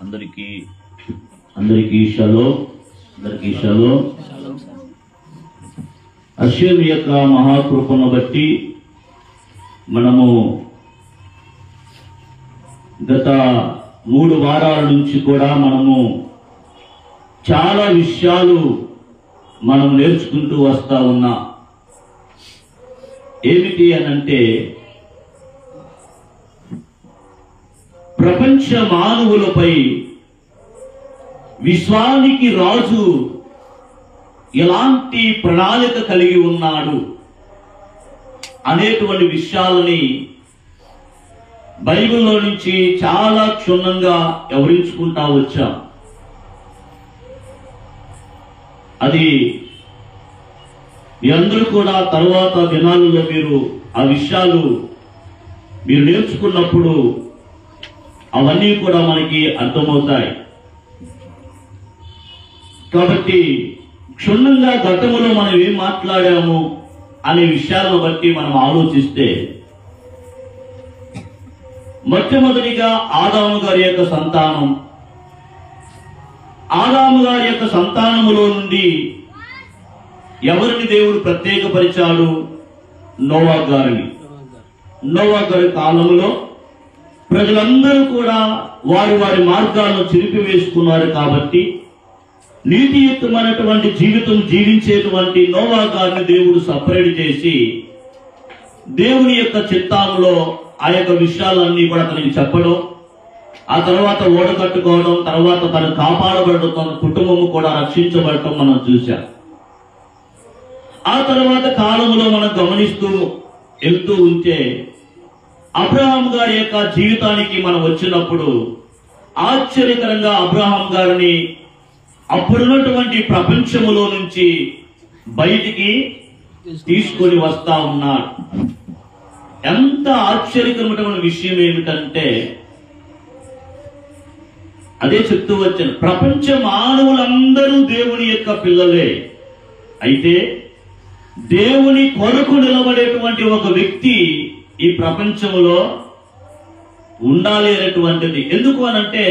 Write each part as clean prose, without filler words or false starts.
అందరికీ shalom. Hashem యొక్క మహాకృపను బట్టి మనము గత 3 వారాల నుంచి కూడా మనము చాలా విషయాలు మనం నేర్చుకుంటూ వస్తా ఉన్నాం. ఏమిటి అనంటే, ప్రపంచ మానవులపై విశ్వానికి రాజు ఎలాంటి ప్రణాళిక కలిగి ఉన్నాడు అనేటువంటి విషయాలని బైబిల్లో నుంచి చాలా క్షుణ్ణంగా వివరించుకుంటా వచ్చాం. అది మీ అందరూ కూడా తర్వాత దినాలలో మీరు ఆ విషయాలు మీరు నేర్చుకున్నప్పుడు అవన్నీ కూడా మనకి అర్థమవుతాయి. కాబట్టి క్షుణ్ణంగా గతంలో మనం ఏం మాట్లాడాము అనే విషయాలను బట్టి మనం ఆలోచిస్తే, మొట్టమొదటిగా ఆదాము గారి యొక్క సంతానం. ఆదాము గారి యొక్క సంతానములో నుండి ఎవరిని దేవుడు ప్రత్యేకపరిచాడు? నోవా గారిని. నోవా గారి కాలంలో ప్రజలందరూ కూడా వారి వారి మార్గాలను చిరిపివేసుకున్నారు. కాబట్టి నీతియుక్తమైనటువంటి జీవితం జీవించేటువంటి నోవా గారిని దేవుడు సపరేట్ చేసి దేవుని యొక్క చిత్తంలో ఆ యొక్క విషయాలన్నీ కూడా తనకి చెప్పడం, ఆ తర్వాత ఓడ కట్టుకోవడం, తర్వాత తను కాపాడబడడం, తన కుటుంబము కూడా రక్షించబడటం మనం చూశాం. ఆ తర్వాత కాలంలో మనం గమనిస్తూ వెళ్తూ ఉంటే అబ్రహాం గారి యొక్క జీవితానికి మనం వచ్చినప్పుడు ఆశ్చర్యకరంగా అబ్రహాం గారిని అప్పుడున్నటువంటి ప్రపంచములో నుంచి బయటికి తీసుకొని వస్తా ఉన్నాడు. ఎంత ఆశ్చర్యకరమైన విషయం ఏమిటంటే, అదే చెప్తూ వచ్చాను, ప్రపంచ మానవులందరూ దేవుని యొక్క పిల్లలే. అయితే దేవుని కొరకు నిలబడేటువంటి ఒక వ్యక్తి ఈ ప్రపంచంలో ఉండాలి అనేటువంటిది. ఎందుకు అనంటే,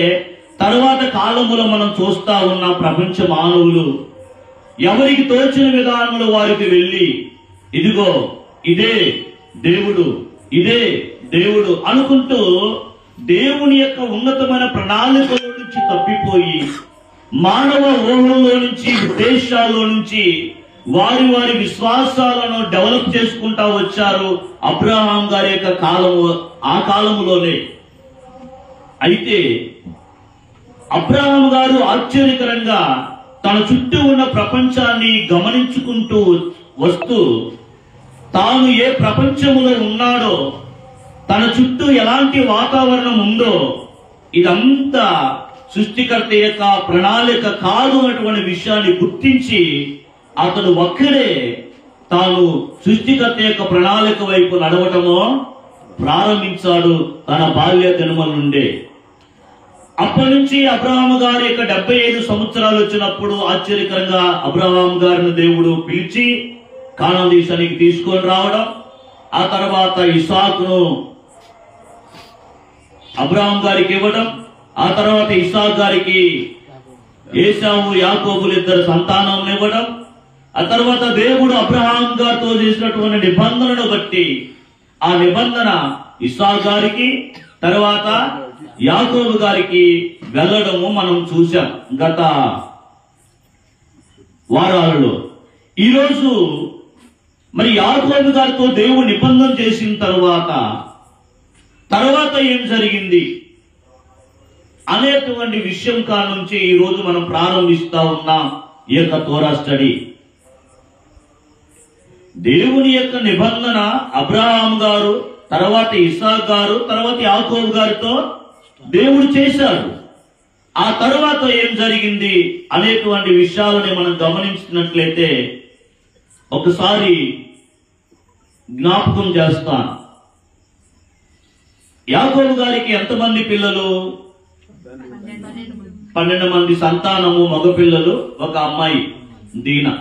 తర్వాత కాలంలో మనం చూస్తా ఉన్న ప్రపంచ మానవులు ఎవరికి తోచిన విధానంలో వారికి వెళ్ళి, ఇదిగో ఇదే దేవుడు, ఇదే దేవుడు అనుకుంటూ దేవుని యొక్క ఉన్నతమైన ప్రణాళికలో నుంచి తప్పిపోయి మానవ ఊహల్లో నుంచి, ఉద్దేశాల్లో నుంచి వారి వారి విశ్వాసాలను డెవలప్ చేసుకుంటా వచ్చారు అబ్రహాం గారి యొక్క కాలము. ఆ కాలంలోనే అయితే అబ్రహాం గారు ఆశ్చర్యకరంగా తన చుట్టూ ఉన్న ప్రపంచాన్ని గమనించుకుంటూ వస్తూ, తాను ఏ ప్రపంచములో ఉన్నాడో, తన చుట్టూ ఎలాంటి వాతావరణం ఉందో, ఇదంతా సృష్టికర్త యొక్క ప్రణాళిక కాదు అటువంటి విషయాన్ని గుర్తించి అతడు ఒక్కడే తాను సృష్టికర్త యొక్క ప్రణాళిక వైపు నడవటమో ప్రారంభించాడు తన బాల్య జన్మ నుండే. అప్పటి నుంచి అబ్రహాం గారి యొక్క 75 సంవత్సరాలు వచ్చినప్పుడు ఆశ్చర్యకరంగా అబ్రహాం గారిని దేవుడు పిలిచి కానాను దేశానికి తీసుకొని రావడం, ఆ తర్వాత ఇస్సాకును అబ్రహాం గారికి ఇవ్వడం, ఆ తర్వాత ఇస్సాకు గారికి ఏశావు యాకోబులు 2 సంతానం ఇవ్వడం, ఆ తర్వాత దేవుడు అబ్రహాం గారితో చేసినటువంటి నిబంధనను బట్టి ఆ నిబంధన ఇస్సాకు గారికి తర్వాత యాకోబు గారికి వెళ్ళడము మనం చూశాం గత వారాలలో. ఈరోజు మరి యాకోబు గారితో దేవుడు నిబంధన చేసిన తర్వాత ఏం జరిగింది అనేటువంటి విషయం కాడ నుంచి ఈ రోజు మనం ప్రారంభిస్తా ఉన్నాం ఈ యొక్క తోరా స్టడీ. దేవుని యొక్క నిబంధన అబ్రహాం గారు, తర్వాత ఇస్సాకు గారు, తర్వాత యాకోబు గారితో దేవుడు చేశాడు. ఆ తర్వాత ఏం జరిగింది అనేటువంటి విషయాలని మనం గమనించినట్లయితే ఒకసారి జ్ఞాపకం చేస్తాను. యాకోబు గారికి ఎంతమంది పిల్లలు? 12 మంది సంతానము, మగపిల్లలు, ఒక అమ్మాయి దీనా.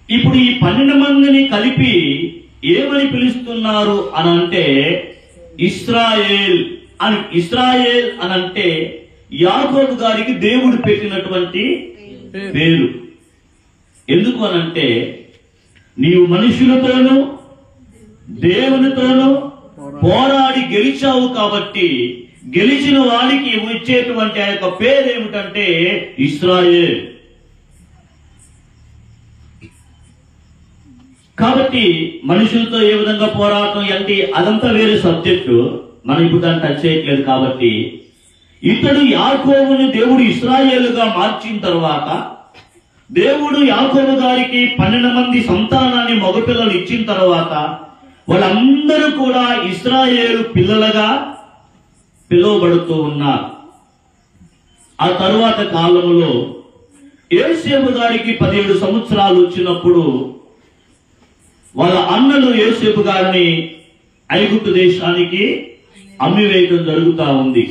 ఇప్పుడు ఈ 12 మందిని కలిపి ఏమని పిలుస్తున్నారు అని అంటే ఇస్రాయేల్ అని ఇశ్రాయేల్ అని అంటే యాకోబు గారికి దేవుడు పెట్టినటువంటి పేరు. ఎందుకు అనంటే నీవు మనుషులతోనూ దేవునితోనూ పోరాడి గెలిచావు కాబట్టి గెలిచిన వాడికి వచ్చేటువంటి ఆ యొక్క పేరు ఏమిటంటే ఇశ్రాయేల్. కాబట్టి మనుషులతో ఏ విధంగా పోరాటం అంటే అదంతా వేరే సబ్జెక్టు, మనం ఇప్పుడు దాన్ని టచ్ చేయట్లేదు. కాబట్టి ఇతడు యాకోబుని దేవుడు ఇశ్రాయేలుగా మార్చిన తర్వాత దేవుడు యాకోబు గారికి 12 మంది సంతానాన్ని మగపిల్లలు ఇచ్చిన తర్వాత వాళ్ళందరూ కూడా ఇశ్రాయేలు పిల్లలుగా పిలువబడుతూ ఉన్నారు. ఆ తరువాత కాలంలో యోసేపు గారికి 17 సంవత్సరాలు వచ్చినప్పుడు వాళ్ళ అన్నలు యోసేపు గారిని ఐగుప్తు దేశానికి అమ్మివేయడం జరుగుతూ ఉంది.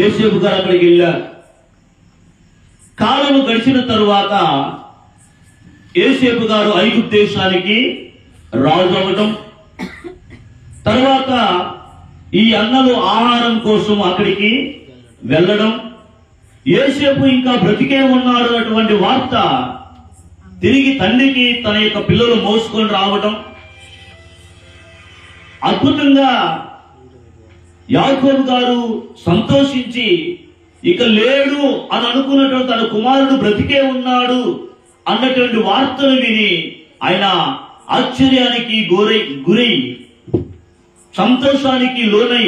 యోసేపు గారు అక్కడికి వెళ్ళారు. కాలం గడిచిన తరువాత యోసేపు గారు ఐగుప్తు దేశానికి రాజు అవ్వడం, తర్వాత ఈ అన్నలు ఆహారం కోసం అక్కడికి వెళ్ళడం, యోసేపు ఇంకా బ్రతికే ఉన్నాడు అన్నటువంటి వార్త తిరిగి తండ్రికి తన యొక్క పిల్లలు మోసుకొని రావడం, అద్భుతంగా యాకోబు గారు సంతోషించి ఇక లేడు అని అనుకున్నటువంటి తన కుమారుడు బ్రతికే ఉన్నాడు అన్నటువంటి వార్తను విని ఆయన ఆశ్చర్యానికి గురై సంతోషానికి లోనై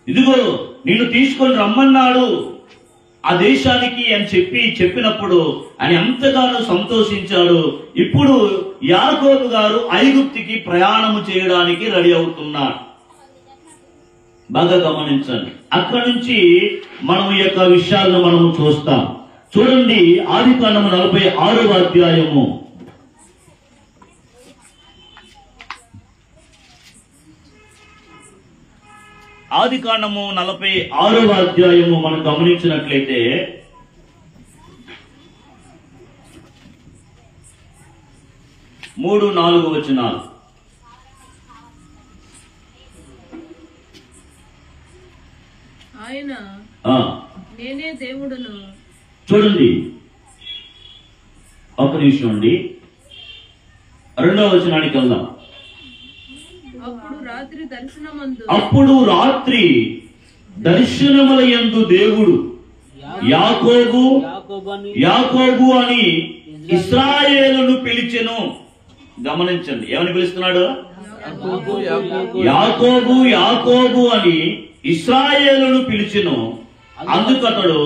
ఇదిగో నిన్ను తీసుకొని రమ్మన్నాడు ఆ దేశానికి అని చెప్పినప్పుడు ఆయన ఎంతగానో సంతోషించాడు. ఇప్పుడు యాకోబు గారు ఐగుప్తుకి ప్రయాణము చేయడానికి రెడీ అవుతున్నాడు. బాగా గమనించండి. అక్కడి నుంచి మనం ఈ యొక్క విషయాలను మనము చూస్తాం. చూడండి, ఆదికాండము 46వ అధ్యాయము. ఆదికాండము 46వ అధ్యాయము మనం గమనించినట్లయితే 3-4 వచనాలు. ఆయన నేనే దేవుడును. చూడండి, ఒక నిమిషం అండి, 2వ వచనానికి వెళ్దాం. అప్పుడు రాత్రి దర్శనములయందు దేవుడు యాకోబు అని ఇశ్రాయేలును పిలిచెను. గమనించండి, ఏమని పిలుస్తున్నాడు? యాకోబు అని ఇశ్రాయేలును పిలిచెను. అందుకతడు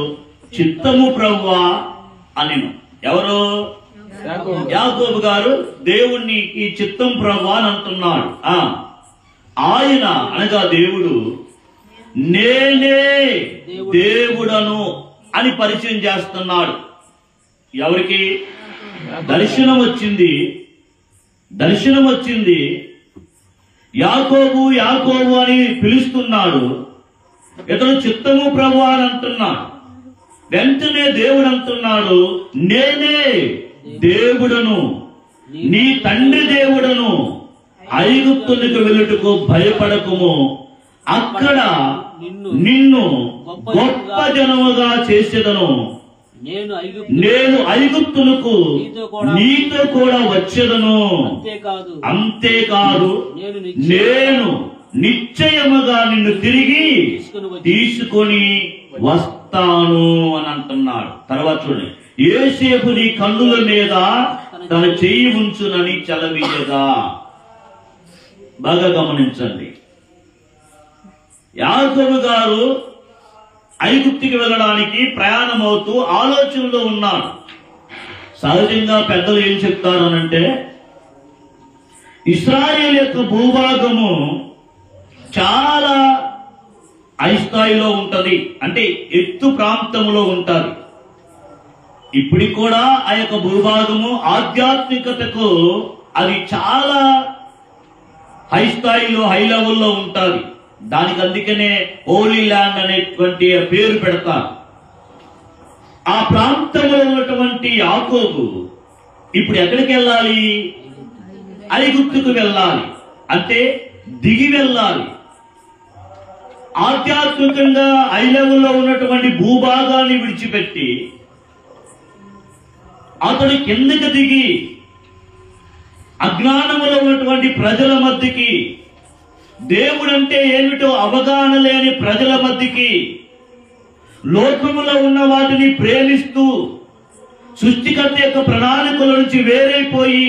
చిత్తము ప్రభువా అనెను. ఎవరు? యాకోబు గారు దేవుణ్ణి ఈ చిత్తం ప్రభువా అని అంటున్నాడు. ఆయన అనగా దేవుడు నేనే దేవుడను అని పరిచయం చేస్తున్నాడు. ఎవరికి? దర్శనం వచ్చింది. యాకోబు అని పిలుస్తున్నాడు. ఇతను చిత్తము ప్రభువా అని అంటున్నాడు. వెంటనే దేవుడు అంటున్నాడు, నేనే దేవుడను, నీ తండ్రి దేవుడను, ఐగుప్తునికి వెళ్ళుటకు భయపడకుము, అక్కడ నిన్ను గొప్ప జనముగా చేసేదను, నేను ఐగుప్తులకు నీతో కూడా వచ్చేదను, అంతేకాదు నేను నిశ్చయముగా నిన్ను తిరిగి తీసుకొని వస్తాను అని అంటున్నాడు. తర్వాత చూడండి, యోసేపు నీ కన్నుల మీద తన చెయ్యి ఉంచునని చెలవీయగా. బాగా గమనించండి, యాకోబు గారు ఐగుప్తుకి వెళ్ళడానికి ప్రయాణమవుతూ ఆలోచనలో ఉన్నాడు. సహజంగా పెద్దలు ఏం చెప్తారు అనంటే, ఇశ్రాయేలు యొక్క భూభాగము చాలా హై స్థాయిలో ఉంటది, అంటే ఎత్తు ప్రాంతంలో ఉంటది. ఇప్పటికి కూడా ఆ యొక్క భూభాగము ఆధ్యాత్మికతకు అది చాలా హై స్థాయిలో, హై లెవెల్లో ఉంటది. దానికి అందుకనే హోలీ ల్యాండ్ అనేటువంటి పేరు పెడతారు. ఆ ప్రాంతంలో ఉన్నటువంటి యాకోబు ఇప్పుడు ఎక్కడికి వెళ్ళాలి? ఐగుప్తుకు వెళ్ళాలి, అంటే దిగి వెళ్ళాలి. ఆధ్యాత్మికంగా హై లెవెల్లో ఉన్నటువంటి భూభాగాన్ని విడిచిపెట్టి అతడు కిందకి దిగి అజ్ఞానములో ఉన్నటువంటి ప్రజల మధ్యకి, దేవుడంటే ఏమిటో అవగాహన లేని ప్రజల మధ్యకి, లోకములో ఉన్న వాటిని ప్రేమిస్తూ సృష్టికర్త యొక్క ప్రణాళికల నుంచి వేరైపోయి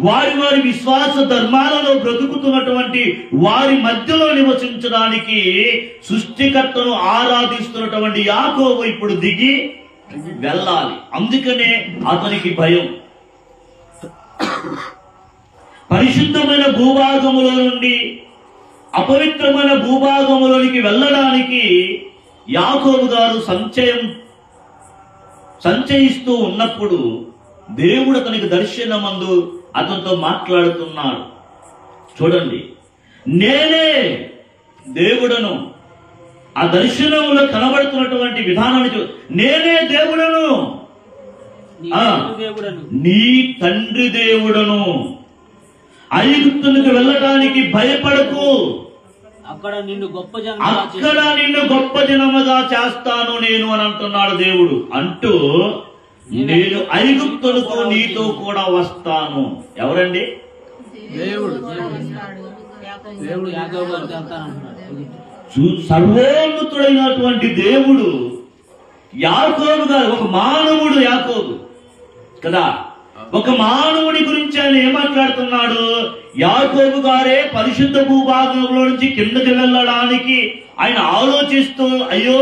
వారి వారి విశ్వాస ధర్మాలలో బ్రతుకుతున్నటువంటి వారి మధ్యలో నివసించడానికి సృష్టికర్తను ఆరాధిస్తున్నటువంటి యాకోబు ఇప్పుడు దిగి వెళ్ళాలి. అందుకనే అతనికి భయం. పరిశుద్ధమైన భూభాగములో నుండి అపవిత్రమైన భూభాగములోనికి వెళ్ళడానికి యాకోబు గారు సంచయిస్తూ ఉన్నప్పుడు దేవుడు అతనికి దర్శనమందు అతనితో మాట్లాడుతున్నాడు. చూడండి, నేనే దేవుడను. ఆ దర్శనంలో కనబడుతున్నటువంటి విధానాన్ని నేనే దేవుడను, నీ తండ్రి దేవుడను. ఐగుప్తునికి వెళ్ళడానికి భయపడకు, అక్కడ నిన్ను గొప్ప జనముగా చేస్తాను నేను అని అంటున్నాడు దేవుడు. అంటూ నేను ఐగుప్తులతో నీతో కూడా వస్తాను. ఎవరండి? సర్వోన్నతుడైనటువంటి దేవుడు యాకోబు గారు, ఒక మానవుడు యాకోబు కదా. ఒక మానవుడి గురించి ఆయన ఏమాట్లాడుతున్నాడు? యాకోబు గారే పరిశుద్ధ భూభాగంలో నుంచి కిందకి వెళ్ళడానికి ఆయన ఆలోచిస్తూ, అయ్యో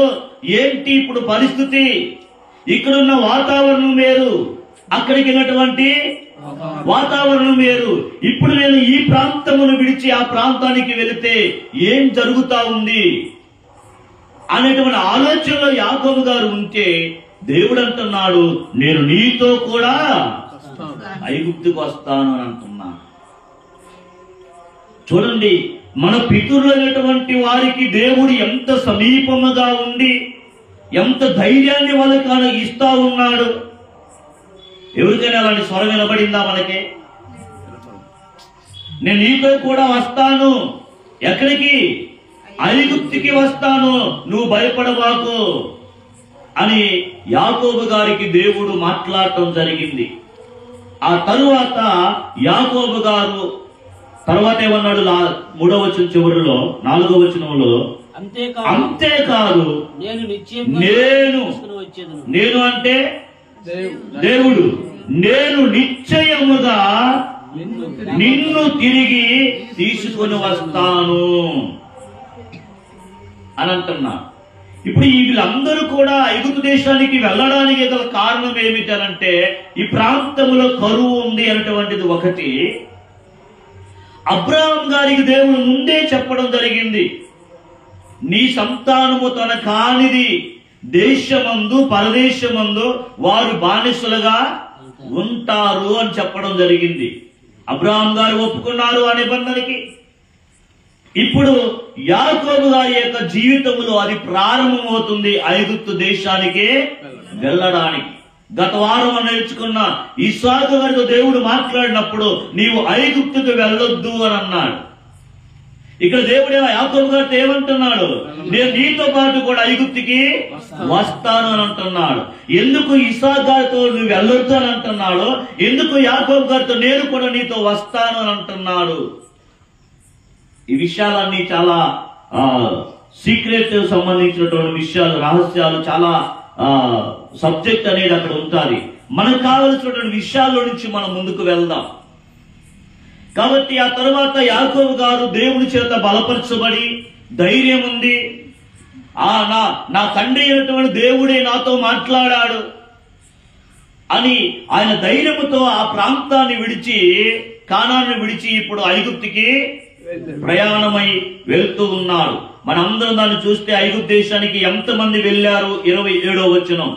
ఏంటి ఇప్పుడు పరిస్థితి, ఇక్కడున్న వాతావరణం వేరు, అక్కడికి వెళ్ళినటువంటి వాతావరణం వేరు, ఇప్పుడు నేను ఈ ప్రాంతమును విడిచి ఆ ప్రాంతానికి వెళితే ఏం జరుగుతా ఉంది అనేటువంటి ఆలోచనలో యాకోబు గారు ఉంటే దేవుడు అంటున్నాడు, నేను నీతో కూడా ఐగుప్తుకు వస్తాను అని అంటున్నాను. చూడండి, మన పితరులైనటువంటి వారికి దేవుడు ఎంత సమీపముగా ఉండి ఎంత ధైర్యాన్ని వాళ్ళకి ఇస్తా ఉన్నాడు. ఎవరికైనా అలాంటి స్వరం వినబడిందా మనకి? నేను నీతో కూడా వస్తాను. ఎక్కడికి? ఐగుప్తుకి వస్తాను, నువ్వు భయపడబాకు అని యాకోబు గారికి దేవుడు మాట్లాడటం జరిగింది. ఆ తరువాత యాకోబు గారు తర్వాత ఏమన్నాడు? 3వ వచనం చివరిలో 4వ వచనంలో, అంతేకాదు నేను అంటే దేవుడు, నేను నిశ్చయముగా నిన్ను తిరిగి తీసుకొని వస్తాను అని అంటున్నా. ఇప్పుడు వీళ్ళందరూ కూడా ఐగుప్తు దేశానికి వెళ్ళడానికి గల కారణం ఏమిటనంటే ఈ ప్రాంతంలో కరువు ఉంది అనేటువంటిది ఒకటి. అబ్రహాం గారికి దేవుడు ముందే చెప్పడం జరిగింది, నీ సంతానము తన కానిది దేశమందు పరదేశమందు వారు బానిసలుగా ఉంటారు అని చెప్పడం జరిగింది. అబ్రహాం గారు ఒప్పుకున్నారు ఆ నిబంధనకి. ఇప్పుడు యాకోబు గారి యొక్క జీవితంలో అది ప్రారంభమవుతుంది ఐగుప్తు దేశానికి వెళ్ళడానికి. గత వారం నేర్చుకున్న ఇస్సాకు గారితో దేవుడు మాట్లాడినప్పుడు నీవు ఐగుప్తుకు వెళ్ళొద్దు అని అన్నాడు. ఇక్కడ దేవుడు యాకోబు గారితో ఏమంటున్నాడు? నేను నీతో పాటు కూడా ఐగుప్తుకి వస్తాను అని అంటున్నాడు. ఎందుకు ఇస్సాకు గారితో నువ్వు వెళ్ళొద్దు అని అంటున్నాడు? ఎందుకు యాకోబు గారితో నేను కూడా నీతో వస్తాను అని అంటున్నాడు? ఈ విషయాలన్నీ చాలా సీక్రెట్ సంబంధించినటువంటి విషయాలు, రహస్యాలు, చాలా సబ్జెక్ట్ అనేది అక్కడ ఉంటుంది. మనకు కావలసినటువంటి విషయాల నుంచి మనం ముందుకు వెళ్దాం. కాబట్టి ఆ తర్వాత యాకోబు గారు దేవుని చేత బలపరచబడి ధైర్యం ఉంది, నా తండ్రి అయినటువంటి దేవుడే నాతో మాట్లాడాడు అని ఆయన ధైర్యముతో ఆ ప్రాంతాన్ని విడిచి, కానాన్ని విడిచి ఇప్పుడు ఐగుప్తుకి ప్రయాణమై వెళ్తూ ఉన్నాడు. మనందరం దాన్ని చూస్తే ఐగుప్తు దేశానికి ఎంతమంది వెళ్ళారు? 27వ వచనం,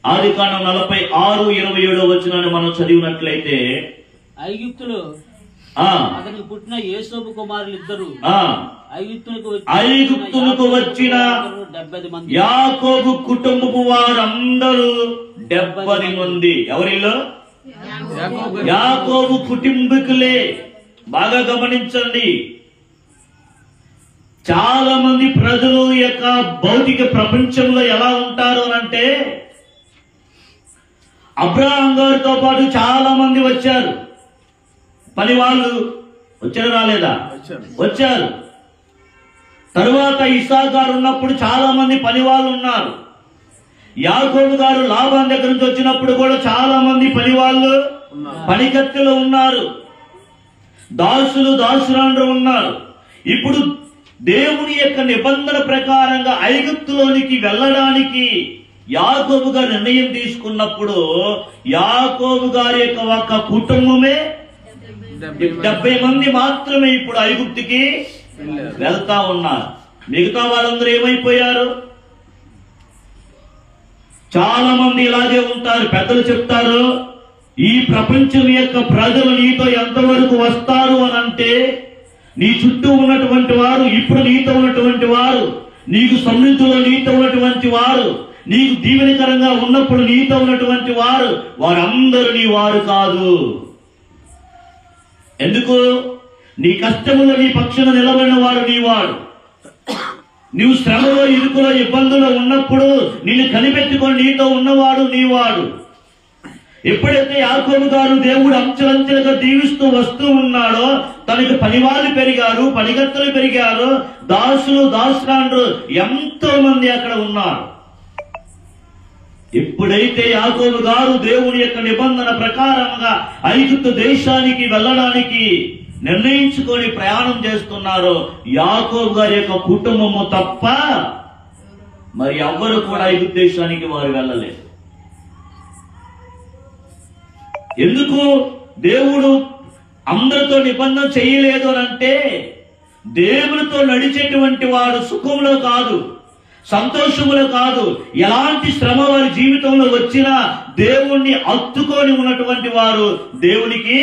ఆదికాండం 46:27వ వచనాన్ని మనం చదివినట్లయితే, ఐగుప్తులో అతనికి పుట్టిన యోసేపు కుమారులు ఇద్దరు ఐగుప్తులకు వచ్చిన యాకోబు కుటుంబపు వారందరూ 70 మంది. ఎవరిలో? యాకోబు కుటుంబీకులే. బాగా గమనించండి, చాలా మంది ప్రజలు యొక్క భౌతిక ప్రపంచంలో ఎలా ఉంటారు అంటే, అబ్రహాం గారితో పాటు చాలా మంది వచ్చారు. పని వాళ్ళు వచ్చారు, రాలేదా? వచ్చారు. తరువాత ఇస్సాకు గారు ఉన్నప్పుడు చాలా మంది పని వాళ్ళు ఉన్నారు. యాకోబు గారు లాబాను దగ్గర నుంచి వచ్చినప్పుడు కూడా చాలా మంది పని వాళ్ళు, పనికత్తెలు ఉన్నారు, దాసులు, దాసురాండ్రు ఉన్నారు. ఇప్పుడు దేవుని యొక్క నిబంధన ప్రకారంగా ఐగుప్తులోనికి వెళ్ళడానికి యాకోబు గారు నిర్ణయం తీసుకున్నప్పుడు యాకోబు గారి యొక్క ఒక కుటుంబమే 70 మంది మాత్రమే ఇప్పుడు ఐగుప్తుకి వెళ్తా ఉన్నారు. మిగతా వాళ్ళందరూ ఏమైపోయారు? చాలా మంది ఇలాగే ఉంటారు. పెద్దలు చెప్తారు, ఈ ప్రపంచం యొక్క ప్రజలు నీతో ఎంతవరకు వస్తారు అని అంటే, నీ చుట్టూ ఉన్నటువంటి వారు, ఇప్పుడు నీతో ఉన్నటువంటి వారు, నీకు సమృద్ధిలో నీతో ఉన్నటువంటి వారు, నీకు దీవెనకరంగా ఉన్నప్పుడు నీతో ఉన్నటువంటి వారు, వారందరూ నీ వారు కాదు. ఎందుకు? నీ కష్టములో నీ పక్షాన నిలబడిన వారు నీవాడు. నీవు శ్రమలో, ఇరుకులో, ఇబ్బందులో ఉన్నప్పుడు నిన్ను కనిపెట్టుకొని నీతో ఉన్నవాడు నీవాడు. ఎప్పుడైతే యాకోబు గారు దేవుడు అంచెలంచెలుగా దీవిస్తూ వస్తూ ఉన్నాడో, తనకు పనివాళ్ళు పెరిగారు, పనిగత్తలు పెరిగారు, దాసులు, దాసురాండ్రు ఎంతో మంది అక్కడ ఉన్నారు. ఎప్పుడైతే యాకోబు గారు దేవుని యొక్క నిబంధన ప్రకారంగా ఐగుప్తు దేశానికి వెళ్ళడానికి నిర్ణయించుకొని ప్రయాణం చేస్తున్నారో, యాకోబు గారి యొక్క కుటుంబము తప్ప మరి ఎవ్వరు కూడా ఐగుప్తు దేశానికి వారు వెళ్ళలేదు. ఎందుకు దేవుడు అందరితో నిబంధన చేయలేదు అని అంటే, దేవునితో నడిచేటువంటి వాడు సుఖంలో కాదు, సంతోషములో కాదు, ఎలాంటి శ్రమ వారి జీవితంలో వచ్చినా దేవుణ్ణి అత్తుకొని ఉన్నటువంటి వారు దేవునికి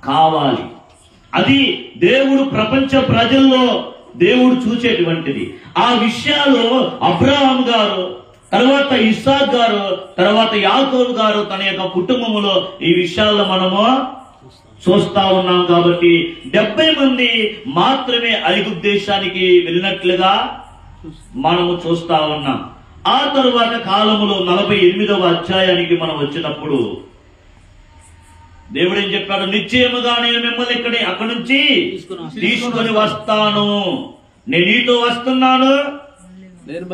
కావాలి. అది దేవుడు ప్రపంచ ప్రజల్లో దేవుడు చూసేటువంటిది. ఆ విషయాలు అబ్రహాం గారు, తర్వాత ఇస్సాకు గారు, తర్వాత యాకోబు గారు తన యొక్క కుటుంబములో ఈ విషయాల్లో మనము చూస్తా ఉన్నాం. కాబట్టి 70 మంది మాత్రమే ఐగుప్తు దేశానికి వెళ్ళినట్లుగా మనము చూస్తా ఉన్నాం. ఆ తరువాత కాలములో 48వ అధ్యాయానికి మనం వచ్చినప్పుడు దేవుడు ఏం చెప్పాడు? నిశ్చయముగా నేను మిమ్మల్ని అక్కడి నుంచి తీసుకొని వస్తాను. నేను నీతో వస్తున్నాను,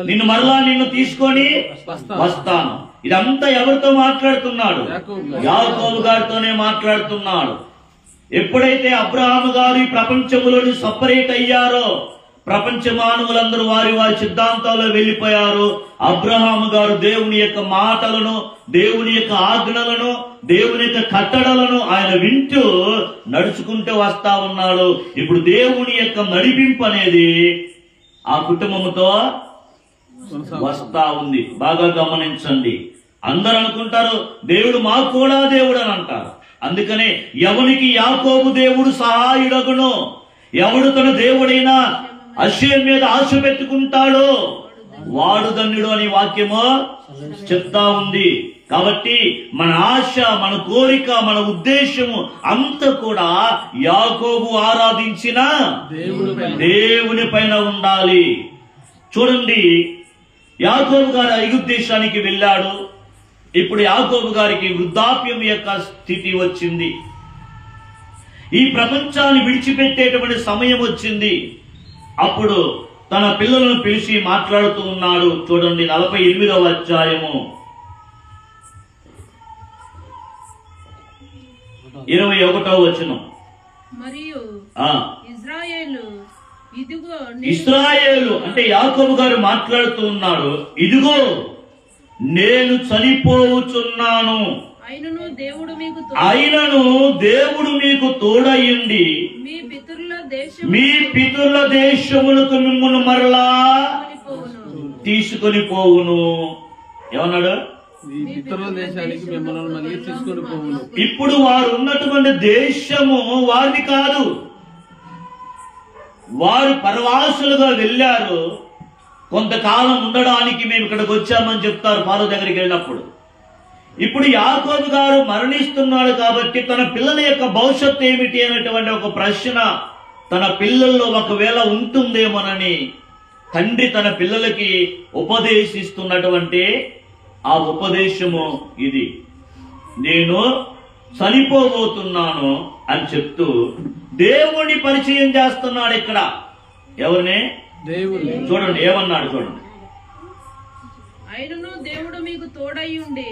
నిన్ను మరలా నిన్ను తీసుకొని వస్తాను. ఇదంతా ఎవరితో మాట్లాడుతున్నాడు? యాకోబు గారితోనే మాట్లాడుతున్నాడు. ఎప్పుడైతే అబ్రహాము గారు ఈ ప్రపంచంలోని సపరేట్ అయ్యారో, ప్రపంచ మానవులందరూ వారి వారి సిద్ధాంతాల్లో వెళ్ళిపోయారు. అబ్రహాము గారు దేవుని యొక్క మాటలను, దేవుని యొక్క ఆజ్ఞలను, దేవుని యొక్క కట్టడలను ఆయన వింటూ నడుచుకుంటూ వస్తా ఉన్నాడు. ఇప్పుడు దేవుని యొక్క నడిపింపు అనేది ఆ కుటుంబముతో వస్తా ఉంది. బాగా గమనించండి. అందరూ అనుకుంటారు దేవుడు మాకు కూడా దేవుడు అని అంటారు. అందుకనే ఎవనికి యాకోబు దేవుడు సహాయుడగును, ఎవడు తన దేవుడైనా అశ్షూరు మీద ఆశ పెట్టుకుంటాడో వాడు ధన్యుడు అని వాక్యము చెప్తా ఉంది. కాబట్టి మన ఆశ, మన కోరిక, మన ఉద్దేశము అంతా కూడా యాకోబు ఆరాధించిన దేవుని పైన ఉండాలి. చూడండి, యాకోబు గారు ఐగుప్తు దేశానికి వెళ్ళాడు. ఇప్పుడు యాకోబు గారికి వృద్ధాప్యం యొక్క స్థితి వచ్చింది. ఈ ప్రపంచాన్ని విడిచిపెట్టేటువంటి సమయం వచ్చింది. అప్పుడు తన పిల్లలను పిలిచి మాట్లాడుతూ ఉన్నాడు. చూడండి 48వ అధ్యాయము 21వ వచనం. మరియు ఇశ్రాయేలు అంటే యాకోబు గారు మాట్లాడుతూ ఉన్నాడు. ఇదిగో నేను చనిపోవచ్చున్నాను, అయినను దేవుడు మీకు తోడయ్యుండి మీ పితరుల దేశములకు మిమ్మల్ని మరలా తీసుకొని పోవును. ఏమన్నాడు? ఇప్పుడు వారు ఉన్నటువంటి దేశము వారిది కాదు. వారు పరవాసులుగా వెళ్ళారు. కొంతకాలం ఉండడానికి మేము ఇక్కడికి వచ్చామని చెప్తారు ఫారో దగ్గరికి వెళ్ళినప్పుడు. ఇప్పుడు యాకోబు గారు మరణిస్తున్నాడు కాబట్టి తన పిల్లల యొక్క భవిష్యత్తు ఏమిటి అనేటువంటి ఒక ప్రశ్న తన పిల్లల్లో ఒకవేళ ఉంటుందేమోనని తండ్రి తన పిల్లలకి ఉపదేశిస్తున్నటువంటి ఆ ఉపదేశము ఇది. నేను చనిపోబోతున్నాను అని చెప్తూ దేవుని పరిచయం చేస్తున్నాడు ఇక్కడ. ఎవరిని? దేవుని. చూడండి ఏమన్నాడు చూడండి. అయినను దేవుడు మీకు తోడయ్యుండి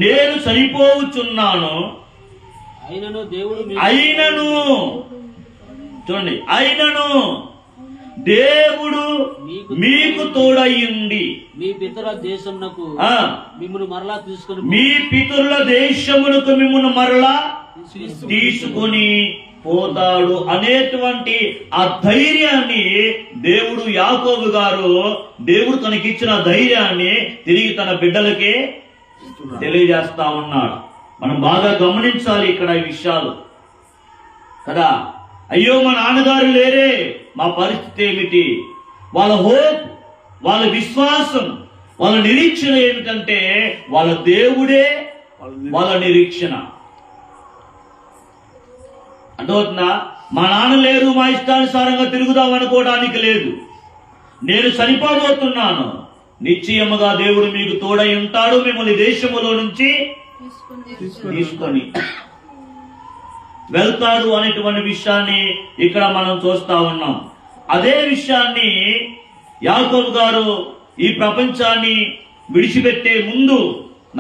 నేను చనిపోవచ్చున్నాను, అయినను దేవుడు అయినను చూడండి, అయినను దేవుడు మీకు తోడయ్యుండి మీ పితరుల దేశమునకు మిమ్మల్ని మరలా తీసుకుని మీ పితరుల దేశమునకు మిమ్మల్ని మరలా తీసుకొని పోతాడు అనేటువంటి ఆ ధైర్యాన్ని దేవుడు యాకోబు గారు, దేవుడు తనకిచ్చిన ధైర్యాన్ని తిరిగి తన బిడ్డలకే తెలియజేస్తా ఉన్నాడు. మనం బాగా గమనించాలి ఇక్కడ ఈ విషయాలు కదా. అయ్యో మా నాన్నగారు లేరే, మా పరిస్థితి ఏమిటి? వాళ్ళ హోప్, వాళ్ళ విశ్వాసం, వాళ్ళ నిరీక్షణ ఏమిటంటే వాళ్ళ దేవుడే వాళ్ళ నిరీక్షణ. అర్థమవుతుందా? మా నాన్న లేరు, మా ఇష్టానుసారంగా తిరుగుదాం అనుకోవడానికి లేదు. నేను చనిపోబోతున్నాను, నిశ్చయముగా దేవుడు మీకు తోడై ఉంటాడు, మిమ్మల్ని దేశములో నుంచి తీసుకొని వెళ్తాడు అనేటువంటి విషయాన్ని ఇక్కడ మనం చూస్తా ఉన్నాం. అదే విషయాన్ని యాకోబు గారు ఈ ప్రపంచాన్ని విడిచిపెట్టే ముందు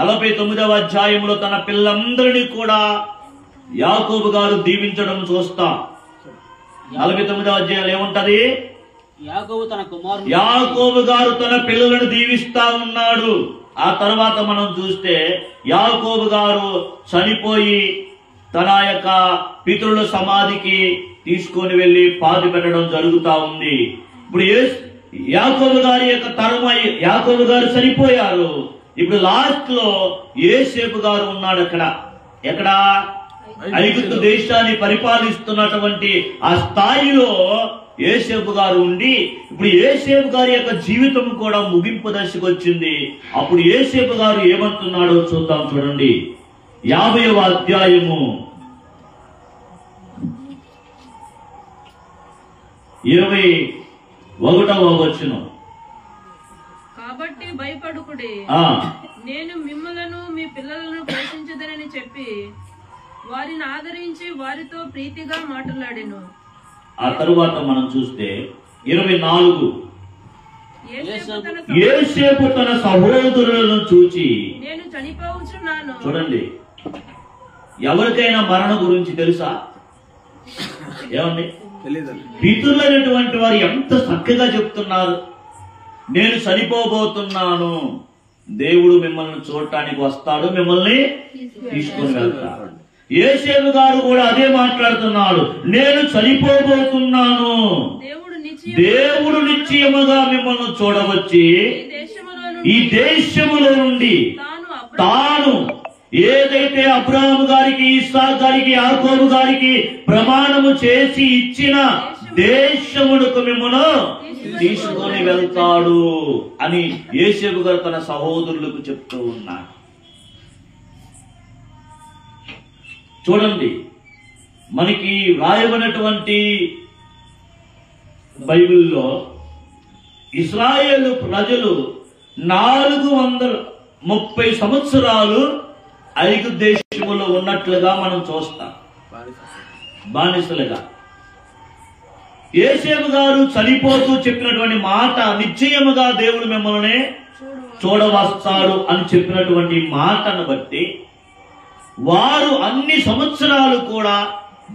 49వ అధ్యాయంలో తన పిల్లలందరినీ కూడా యాకోబు గారు దీవించడం చూస్తాం. 49వ అధ్యాయంలో ఏముంటది? యాకోబు గారు తన పిల్లలను దీవిస్తా ఉన్నాడు. ఆ తర్వాత మనం చూస్తే యాకోబు గారు చనిపోయి తన యొక్క పితరుల సమాధికి తీసుకొని వెళ్లి పాతి పెట్టడం జరుగుతా ఉంది. ఇప్పుడు యాకోబు గారి యొక్క తరం, యాకోబు గారు చనిపోయారు. ఇప్పుడు లాస్ట్ లో యోసేపు గారు ఉన్నాడు. అక్కడ ఎక్కడ? ఐగుప్తు దేశాన్ని పరిపాలిస్తున్నటువంటి ఆ స్థాయిలో యోసేపు గారు ఉండి, ఇప్పుడు యోసేపు గారి యొక్క జీవితం కూడా ముగింపు దశకు వచ్చింది. అప్పుడు యోసేపు గారు ఏమంటున్నాడో చూద్దాం. చూడండి 50వ అధ్యాయము 21వ వచనం. కాబట్టి భయపడుకుడి, నేను మిమ్మలను మీ పిల్లలను పోషించదనని చెప్పి వారిని ఆదరించి వారితో ప్రీతిగా మాట్లాడెను. ఆ తరువాత మనం చూస్తే 24 యోసేపు తన సహోదరులను చూచి, నేను చనిపోవచ్చున్నాను. చూడండి, ఎవరికైనా మరణం గురించి తెలుసా? ఏమండి? పితరులైనటువంటి వారు ఎంత చక్కగా చెప్తున్నారు. నేను చనిపోబోతున్నాను, దేవుడు మిమ్మల్ని చూడటానికి వస్తాడు, మిమ్మల్ని తీసుకొని వెళ్తాడు. యోసేపు గారు కూడా అదే మాట్లాడుతున్నాడు. నేను చనిపోబోతున్నాను, దేవుడు నిశ్చయముగా మిమ్మల్ని చూడవచ్చి ఈ దేశములో నుండి తాను ఏదైతే అబ్రహాము గారికి, ఇస్సాకు గారికి, యాకోబు గారికి ప్రమాణము చేసి ఇచ్చిన దేశమునకు మిమ్మల్ని తీసుకొని వెళ్తాడు అని యోసేపు గారు తన సహోదరులకు చెప్తూ ఉన్నాడు. చూడండి, మనకి రాయబడినటువంటి బైబిల్లో ఇశ్రాయేలు ప్రజలు 430 సంవత్సరాలు ఐగుప్తు దేశములో ఉన్నట్లుగా మనం చూస్తాం, బానిసలుగా. యోసేపు గారు చనిపోతూ చెప్పినటువంటి మాట, నిశ్చయముగా దేవుడు మిమ్మల్ని చూడవస్తాడు అని చెప్పినటువంటి మాటను బట్టి వారు అన్ని సంవత్సరాలు కూడా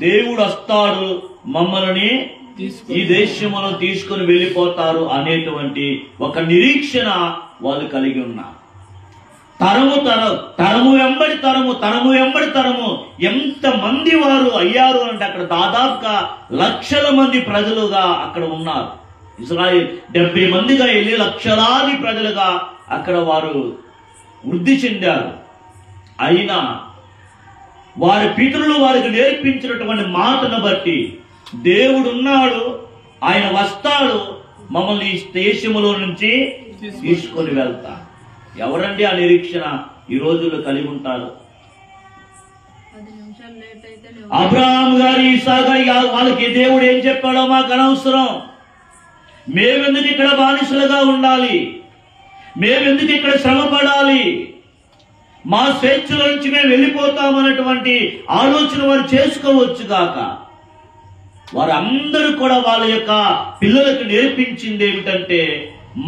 దేవుడు వస్తాడు, మమ్మల్ని ఈ దేశమును తీసుకుని వెళ్ళిపోతారు అనేటువంటి ఒక నిరీక్షణ వాళ్ళు కలిగి ఉన్నారు. తరము వెంబడి తరము ఎంత మంది వారు అయ్యారు అంటే అక్కడ దాదాపుగా లక్షల మంది ప్రజలుగా అక్కడ ఉన్నారు. ఇశ్రాయేల్ 70 మందిగా వెళ్ళి లక్షలాది ప్రజలుగా అక్కడ వారు వృద్ధి చెందారు. అయినా వారి పితరులు వారికి నేర్పించినటువంటి మాటను బట్టి దేవుడు ఉన్నాడు, ఆయన వస్తాడు, మమ్మల్ని ఈ దేశములో నుంచి తీసుకొని వెళ్తా. ఎవరండి ఆ నిరీక్షణ ఈ రోజుల్లో కలిగి ఉంటారు? అబ్రహాం గారి ఇసాగా వాళ్ళకి దేవుడు ఏం చెప్పాడో మాకు అనవసరం. మేమెందుకు ఇక్కడ బానిసలుగా ఉండాలి, మేమెందుకు ఇక్కడ శ్రమ పడాలి, మా స్వేచ్ఛల నుంచి మేము వెళ్ళిపోతామన్నటువంటి ఆలోచన వారు చేసుకోవచ్చు గాక. వారందరూ కూడా వాళ్ళ యొక్క పిల్లలకు నేర్పించింది ఏమిటంటే,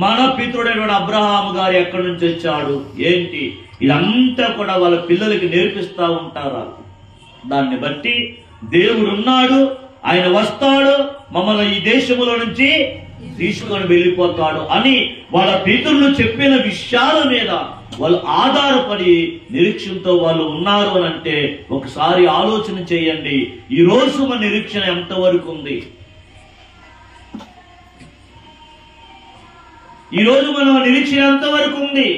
మన పితృడైన అబ్రహాం గారు ఎక్కడి నుంచి వచ్చాడు ఏంటి, ఇదంతా కూడా వాళ్ళ పిల్లలకి నేర్పిస్తా ఉంటారు. దాన్ని బట్టి దేవుడు ఉన్నాడు, ఆయన వస్తాడు, మమ్మల్ని ఈ దేశంలో నుంచి తీసుకొని వెళ్ళిపోతాడు అని వాళ్ళ పితరులు చెప్పిన విషయాల మీద వాళ్ళు ఆధారపడి నిరీక్షణతో వాళ్ళు ఉన్నారు అని అంటే ఒకసారి ఆలోచన చేయండి. ఈ రోజు మన నిరీక్షణ ఎంతవరకు ఉంది? ఈ రోజు మన నిరీక్షణ ఎంతవరకు ఉంది?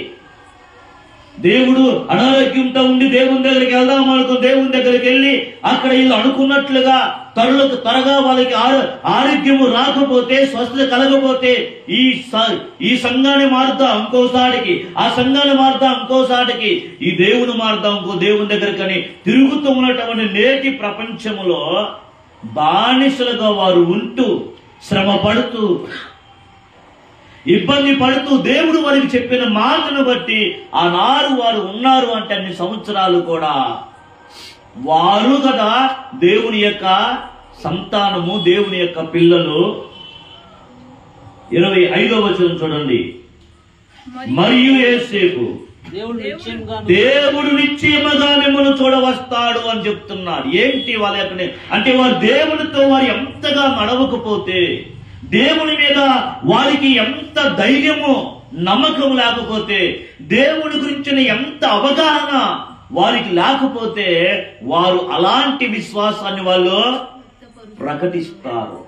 దేవుడు అనారోగ్యంతో ఉండి దేవుని దగ్గరికి వెళ్దాం అనుకో, దేవుని దగ్గరికి వెళ్ళి అక్కడ వీళ్ళు అనుకున్నట్లుగా త్వరగా వాళ్ళకి ఆరోగ్యము రాకపోతే, స్వస్థత కలగపోతే ఈ సంఘాన్ని మారుద్దాం ఇంకోసాటికి, ఆ సంఘాన్ని మారుద్దాం ఇంకోసాటికి, ఈ దేవుని మారుద్దాం ఇంకో దేవుని దగ్గరకని తిరుగుతూ ఉన్నటువంటి నేటి ప్రపంచంలో బానిసలుగా వారు ఉంటూ శ్రమ పడుతూ ఇబ్బంది పడుతూ దేవుడు వారికి చెప్పిన మాటను బట్టి ఆనాడు వారు ఉన్నారు అంటే అన్ని సంవత్సరాలు కూడా వారు కదా దేవుని యొక్క సంతానము, దేవుని యొక్క పిల్లలు. 25వ వచనం చూడండి. మరియు యేసేపు దేవుడు నిశ్చయముగా మిమ్మల్ని చూడవస్తాడు అని చెప్తున్నాడు. ఏంటి వాళ్ళ యొక్క అంటే వారు దేవునితో వారు ఎంతగా నడవకపోతే, దేవుని మీద వారికి ఎంత ధైర్యము నమ్మకం లేకపోతే, దేవుని గురించిన ఎంత అవగాహన వారికి లేకపోతే వారు అలాంటి విశ్వాసాన్ని వాళ్ళు ప్రకటిస్తారు.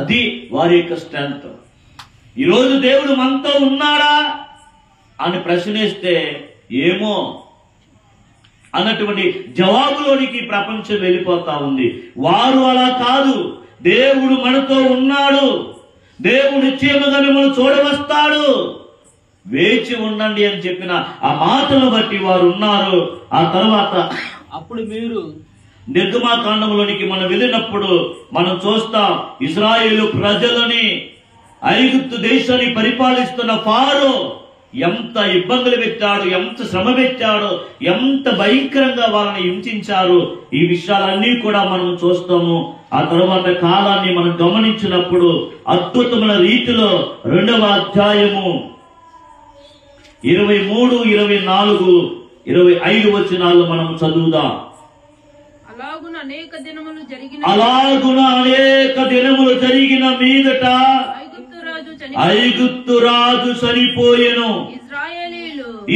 అది వారి యొక్క స్ట్రెంత్. ఈరోజు దేవుడు మనతో ఉన్నాడా అని ప్రశ్నిస్తే ఏమో అన్నటువంటి జవాబులోనికి ప్రపంచం వెళ్ళిపోతా ఉంది. వారు అలా కాదు, దేవుడు మనతో ఉన్నాడు, దేవుడు నిశ్చయముగా మిమ్మల్ని చూడవస్తాడు, వేచి ఉండండి అని చెప్పిన ఆ మాటను బట్టి వారు ఉన్నారు. ఆ తర్వాత అప్పుడు మీరు నిర్గమాకాండంలోనికి మనం వెళ్ళినప్పుడు మనం చూస్తాం, ఇశ్రాయేలు ప్రజలని ఐగుప్తు దేశాన్ని పరిపాలిస్తున్న ఫారో ఎంత ఇబ్బందులు పెట్టాడు, ఎంత శ్రమ పెట్టాడు, ఎంత భయంకరంగా వాళ్ళని హింసించారు. ఈ విషయాలన్నీ కూడా మనం చూస్తాము. ఆ తర్వాత కాలాన్ని మనం గమనించినప్పుడు అద్భుతమైన రీతిలో 2వ అధ్యాయము 23, 24, 25 వచనాలు మనం చదువుదాం. అలాగున అనేక దినములు జరిగిన మీదట ఐగుప్తు రాజు చనిపోయెను.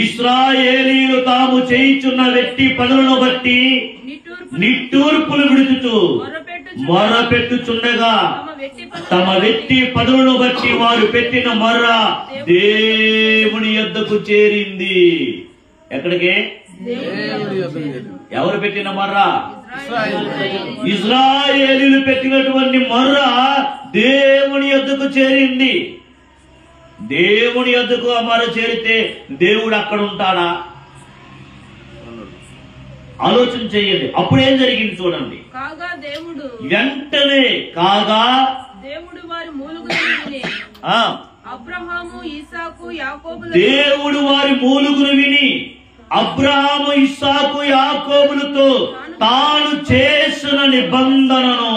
ఇశ్రాయేలీయులు తాము చేయుచున్న వెట్టి పనులను బట్టి నిట్టూర్పులు విడుచుచు మొరపెట్టుచుండగా తమ వెట్టి పనులను బట్టి వారు పెట్టిన మొర్ర దేవుని యొద్దకు చేరింది. ఎక్కడికి? ఎవరు పెట్టిన మొర్ర? ఇశ్రాయేలీయులు పెట్టినటువంటి మొర్ర దేవుని యొద్దకు చేరింది. దేవుని యొద్దకు ఆ మొర్ర చేరితే దేవుడు అక్కడ ఉంటాడా? ఆలోచన చేయండి. అప్పుడు ఏం జరిగింది చూడండి. వెంటనే కాగా దేవుడు వారి మూలుగును విని అబ్రహాము ఇస్సాకు యాకోబులతో తాను చేసిన నిబంధనను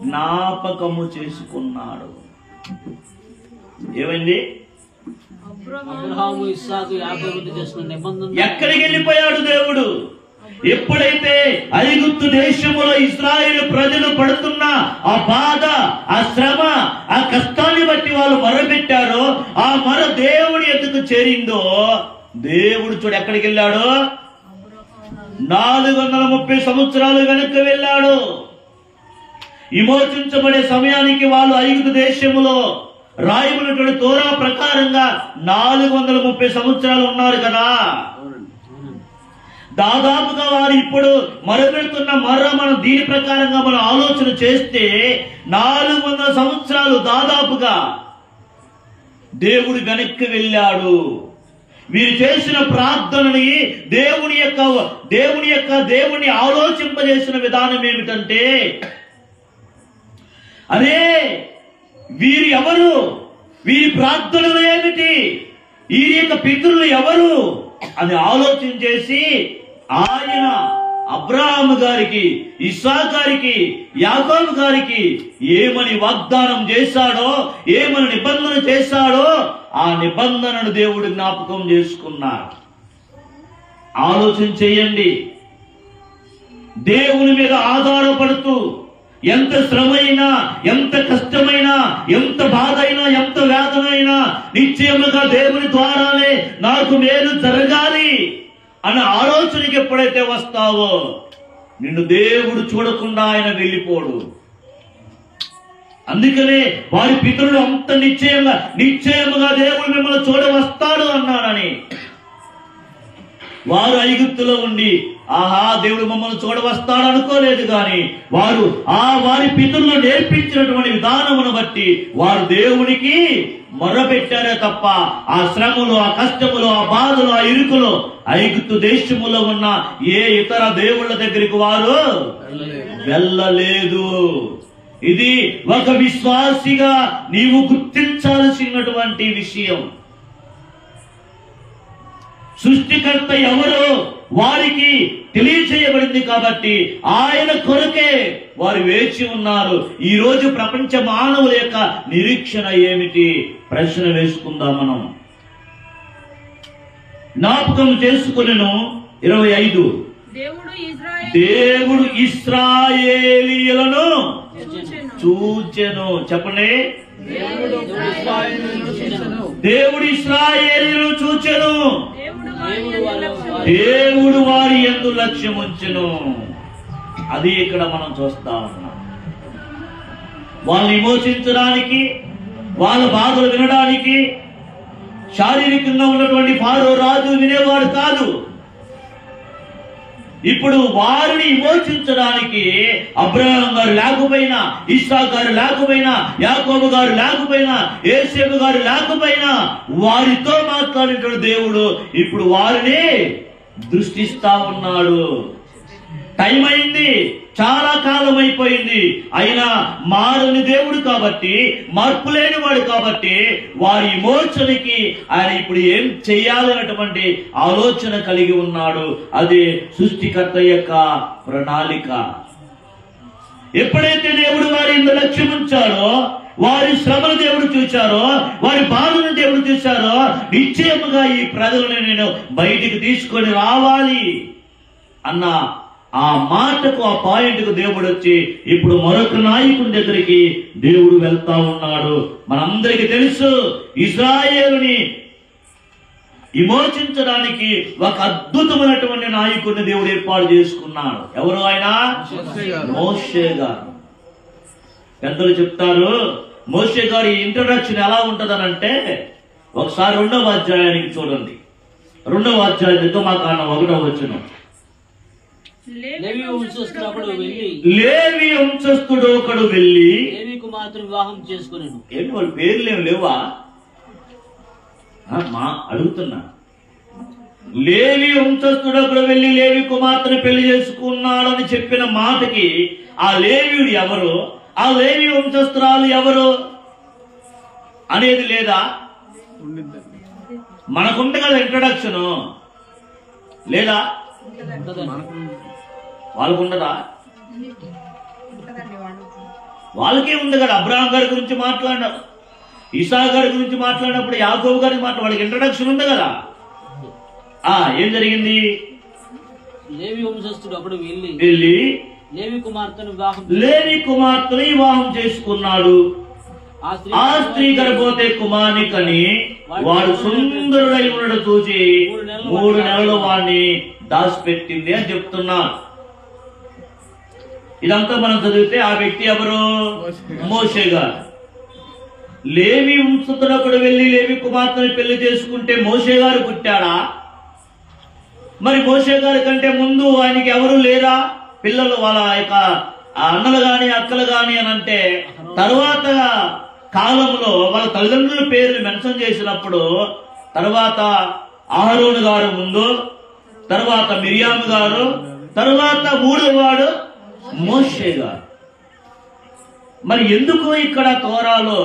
జ్ఞాపకము చేసుకున్నాడు. ఏమైంది? అబ్రహాము ఇస్సాకు యాకోబులతో చేసిన నిబంధన. ఎక్కడికి వెళ్ళిపోయాడు దేవుడు? ఎప్పుడైతే ఐగుప్తు దేశములో ఇశ్రాయేలు ప్రజలు పడుతున్న ఆ బాధ, ఆ శ్రమ, ఆ కష్టాన్ని బట్టి వాళ్ళు మొరపెట్టారో, ఆ మొర దేవుని ఎద్దుకు చేరిందో, దేవుడు చూడు ఎక్కడికి వెళ్ళాడు? 430 సంవత్సరాలు వెనక్కి వెళ్ళాడు. విమోచించబడే సమయానికి వాళ్ళు ఐగుప్తు దేశములో రాయబడినటువంటి తోరా ప్రకారంగా 430 సంవత్సరాలు ఉన్నారు కదా. దాదాపుగా వారు ఇప్పుడు మొరపెడుతున్న మొర్ర మనం దీని ప్రకారంగా మనం ఆలోచన చేస్తే 400 సంవత్సరాలు దాదాపుగా దేవుడు వెనక్కి వెళ్ళాడు. మీరు చేసిన ప్రార్థనని దేవుని ఆలోచింపజేసిన విధానం ఏమిటంటే, అరే వీరు ఎవరు, వీరి ప్రార్థనలు ఏమిటి, వీరి యొక్క పితరులు ఎవరు అని ఆలోచన చేసి ఆయన అబ్రాహాము గారికి, ఇస్సాకు గారికి, యాకోబు గారికి ఏమని వాగ్దానం చేశాడో, ఏమని నిబంధన చేశాడో ఆ నిబంధనను దేవుడు జ్ఞాపకం చేసుకున్నాడు. ఆలోచన చేయండి. దేవుని మీద ఆధారపడుతూ ఎంత శ్రమైనా, ఎంత కష్టమైనా, ఎంత బాధ అయినా, ఎంత వేదనైనా నిశ్చయముగా దేవుని ద్వారానే నాకు మేలు జరగాలి అన్న ఆలోచనకి ఎప్పుడైతే వస్తావో నిన్ను దేవుడు చూడకుండా ఆయన వెళ్ళిపోడు. అందుకనే వారి పితరులు అంత నిశ్చయముగా దేవుడు మిమ్మల్ని చూడ వస్తాడు అన్నారని. వారు ఐగుప్తులో ఉండి ఆహా దేవుడు మమ్మల్ని చూడవస్తాడు అనుకోలేదు, కానీ వారి పితరులు నేర్పించినటువంటి విధానమును బట్టి వారు దేవునికి మొరపెట్టారే తప్ప ఆ శ్రమలు, ఆ కష్టములు, ఆ బాధలు, ఆ ఇరుకులు ఐగుప్తు దేశములో ఉన్న ఏ ఇతర దేవుళ్ళ దగ్గరికి వారు వెళ్ళలేదు. ఇది ఒక విశ్వాసిగా నీవు గుర్తించాల్సినటువంటి విషయం. సృష్టికర్త ఎవరో వారికి తెలియచేయబడింది కాబట్టి ఆయన కొరకే వారు వేచి ఉన్నారు. ఈ రోజు ప్రపంచ మానవుల యొక్క నిరీక్షణ ఏమిటి ప్రశ్న వేసుకుందాం మనం. జ్ఞాపకం చేసుకునేను 25. దేవుడు ఇశ్రాయేలీయులను చూచెను. చెప్పండి, దేవుడు ఇశ్రాయేలీయులను చూచెను, దేవుడు వారి యందు లక్ష్యం ఉంచెను. అది ఇక్కడ మనం చూస్తా ఉన్నాం. వాళ్ళని విమోచించడానికి, వాళ్ళ బాధలు వినడానికి శారీరకంగా ఉన్నటువంటి ఫారో రాజు వినేవాడు కాదు. ఇప్పుడు వారిని విమోచించడానికి అబ్రహాం గారు లేకపోయినా, ఇస్సాకు గారు లేకపోయినా, యాకోబు గారు లేకపోయినా, యోసేపు గారు లేకపోయినా వారితో మాట్లాడిన దేవుడు ఇప్పుడు వారిని దృష్టిస్తా ఉన్నాడు. టైం అయింది, చాలా కాలం అయిపోయింది, అయినా మారని దేవుడు కాబట్టి, మార్పు లేని వాడు కాబట్టి వారి విమోచనకి ఆయన ఇప్పుడు ఏం చెయ్యాలన్నటువంటి ఆలోచన కలిగి ఉన్నాడు. అది సృష్టికర్త యొక్క ప్రణాళిక. ఎప్పుడైతే దేవుడు వారి లక్ష్యం ఉంచాడో, వారి శ్రమను దేవుడు చూశారో, వారి బాధను దేవుడు చూశారో, నిశ్చయముగా ఈ ప్రజలను నేను బయటికి తీసుకొని రావాలి అన్న ఆ మాటకు, ఆ పాయింట్కు దేవుడు వచ్చి ఇప్పుడు మరొక నాయకుని దగ్గరికి దేవుడు వెళ్తా ఉన్నాడు. మనందరికీ తెలుసు, ఇశ్రాయేలుని విమోచించడానికి ఒక అద్భుతమైనటువంటి నాయకుడిని దేవుడు ఏర్పాటు చేసుకున్నాడు. ఎవరు ఆయన? మోషే గారు. పెద్దలు చెప్తారు, మోషే గారి ఇంట్రడక్షన్ ఎలా ఉంటదనంటే, ఒకసారి 2వ అధ్యాయానికి చూడండి. 2వ అధ్యాయం నిర్గమకాండం 1వ వచనం. లేవి వంశస్థుడు ఒకడు వెళ్ళి లేవి కుమార్తెను వివాహం చేసుకునేను. ఏంటి వాళ్ళ పేర్లు ఏమి లేవా? అడుగుతున్నా. లేవి వంశస్థుడు ఒకడు వెళ్ళి లేవి కుమార్తెను పెళ్లి చేసుకున్నాడని చెప్పిన మాటకి ఆ లేవీయుడు ఎవరు, ఆ లేవి వంశస్థురాలు ఎవరు అనేది లేదా? మనకుంది కదా ఇంట్రడక్షన్, లేదా? వాళ్ళకు ఉండదా? వాళ్ళకే ఉంది కదా. అబ్రహాం గారి గురించి మాట్లాడిన, ఇస్సాకు గారి గురించి మాట్లాడినప్పుడు, యాకోబు గారికి వాళ్ళకి ఇంట్రడక్షన్ ఉంది కదా. ఏం జరిగింది? లేవి వంశస్థుడు అప్పుడు వెళ్ళి లేవి కుమార్తెను వివాహం చేసుకున్నాడు. ఆ స్త్రీ గర్భవతి కుమారుని కని వాడు సుందరుడై ఉండడం చూసి 3 నెలలు వాడిని దాచిపెట్టింది అని చెప్తున్నారు. ఇదంతా మనం చదివితే ఆ వ్యక్తి ఎవరు? మోషే గారు. లేవి వంశస్థుడు వెళ్ళి లేవి కుమార్తెను పెళ్లి చేసుకుంటే మోషే గారు పుట్టాడా? మరి మోషే గారి కంటే ముందు ఆయనకి ఎవరు లేరా పిల్లలు, వాళ్ళ యొక్క అన్నలు గాని అక్కలు గాని అని అంటే, తరువాత కాలంలో వాళ్ళ తల్లిదండ్రుల పేర్లు మెన్షన్ చేసినప్పుడు తర్వాత అహరోను గారు ముందు, తర్వాత మిరియాము గారు, తర్వాత మూడవ వాడు మోషే గారు. మరి ఎందుకు ఇక్కడ తోరాలో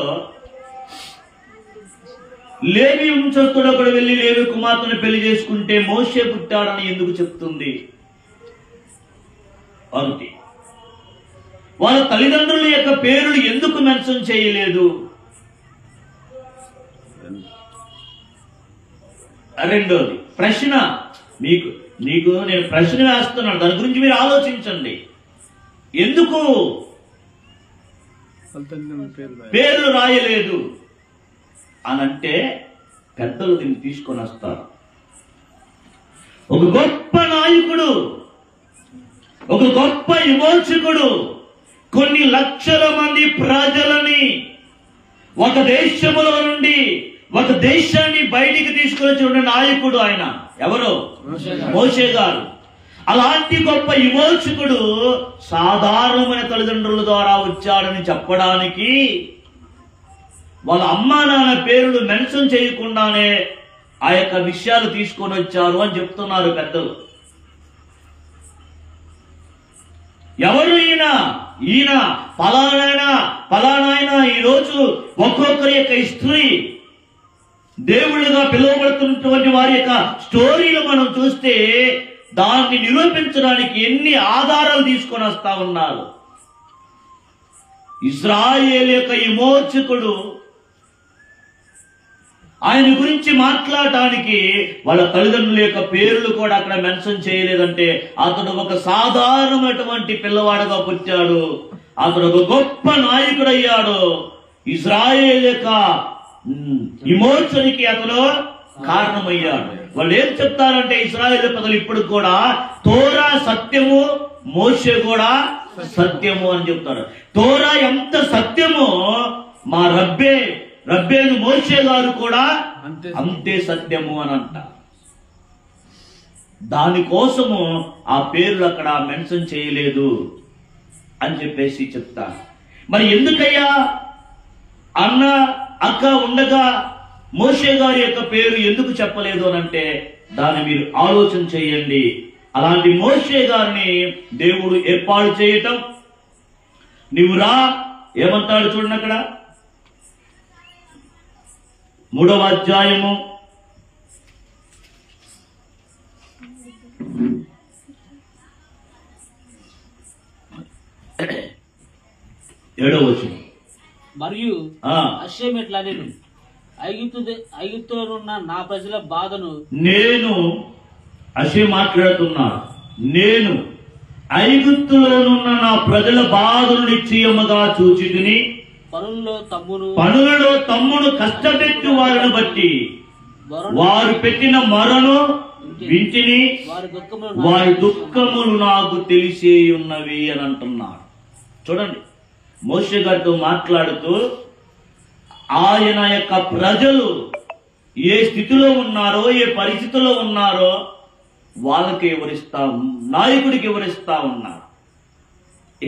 లేవి వంశస్థుడు ఒకడు వెళ్ళి లేవి కుమార్తెను పెళ్లి చేసుకుంటే మోషే పుట్టాడని ఎందుకు చెప్తుంది? ఒకటి, వాళ్ళ తల్లిదండ్రుల యొక్క పేర్లు ఎందుకు మెన్షన్ చేయలేదు? రెండోది ప్రశ్న, నీకు నేను ప్రశ్న వేస్తున్నాను, దాని గురించి మీరు ఆలోచించండి. ఎందుకు పేర్లు రాయలేదు అనంటే పెద్దలు దీన్ని తీసుకొని వస్తారు. ఒక గొప్ప నాయకుడు, ఒక గొప్ప విమోచకుడు కొన్ని లక్షల మంది ప్రజలని ఒక దేశములో నుండి ఒక దేశాన్ని బయటికి తీసుకొచ్చిన నాయకుడు ఆయన. ఎవరు? మోషే గారు. అలాంటి గొప్ప విమోచకుడు సాధారణమైన తల్లిదండ్రుల ద్వారా వచ్చాడని చెప్పడానికి వాళ్ళ అమ్మా నాన్న పేర్లు మెన్షన్ చేయకుండానే ఆ యొక్క విషయాలు తీసుకొని వచ్చారు అని చెప్తున్నారు పెద్దలు. ఎవరు ఈయన ఫలానాయన ఈరోజు ఒక్కొక్కరి యొక్క హిస్టరీ, దేవుళ్ళుగా పిలువబడుతున్నటువంటి వారి యొక్క స్టోరీలు మనం చూస్తే దాన్ని నిరూపించడానికి ఎన్ని ఆధారాలు తీసుకొని వస్తా ఉన్నారు. ఇశ్రాయేలు యొక్క విమోచకుడు, ఆయన గురించి మాట్లాడటానికి వాళ్ళ తల్లిదండ్రుల యొక్క పేర్లు కూడా అక్కడ మెన్షన్ చేయలేదంటే అతడు ఒక సాధారణమైనటువంటి పిల్లవాడుగా పుట్టాడు, అతడు ఒక గొప్ప నాయకుడు అయ్యాడు. ఇశ్రాయేలు యొక్క విమోచనకి అతను కారణమయ్యాడు. వాళ్ళు ఏం చెప్తారంటే ఇశ్రాయేలు ప్రజలు ఇప్పుడు కూడా తోరా సత్యము, మోషే కూడా సత్యము అని చెప్తారు. తోరా ఎంత సత్యమో మా రబ్బేను మోషే గారు కూడా అంతే సత్యము అని అంట. దానికోసము ఆ పేర్లు అక్కడ మెన్షన్ చేయలేదు అని చెప్పేసి చెప్తా. మరి ఎందుకయ్యా అన్న అక్క ఉండగా మోషే గారి యొక్క పేరు ఎందుకు చెప్పలేదు అని అంటే దాన్ని మీరు ఆలోచన చేయండి. అలాంటి మోషే గారిని దేవుడు ఏర్పాటు చేయటం, నువ్వు రా ఏమంటాడు చూడండి అక్కడ 3వ అధ్యాయము 7వ వచనం. మరియు హషేము ఇట్లా నేను ఐగుప్తులో నా ప్రజల బాధను హషేము మాట్లాడుతున్నా, నేను ఐగుప్తులోనున్న నా ప్రజల బాధను నిశ్చయముగా చూచితిని, పనులలో తమ్మును కష్టపెట్టి వారిని బట్టి వారు పెట్టిన మరను వింటిని, వారి దుఃఖములు నాకు తెలిసే ఉన్నవి అని అంటున్నాడు. చూడండి, మోషే గారితో మాట్లాడుతూ ఆయన యొక్క ప్రజలు ఏ స్థితిలో ఉన్నారో, ఏ పరిస్థితిలో ఉన్నారో వాళ్ళకి నాయకుడికి వివరిస్తా ఉన్నారు.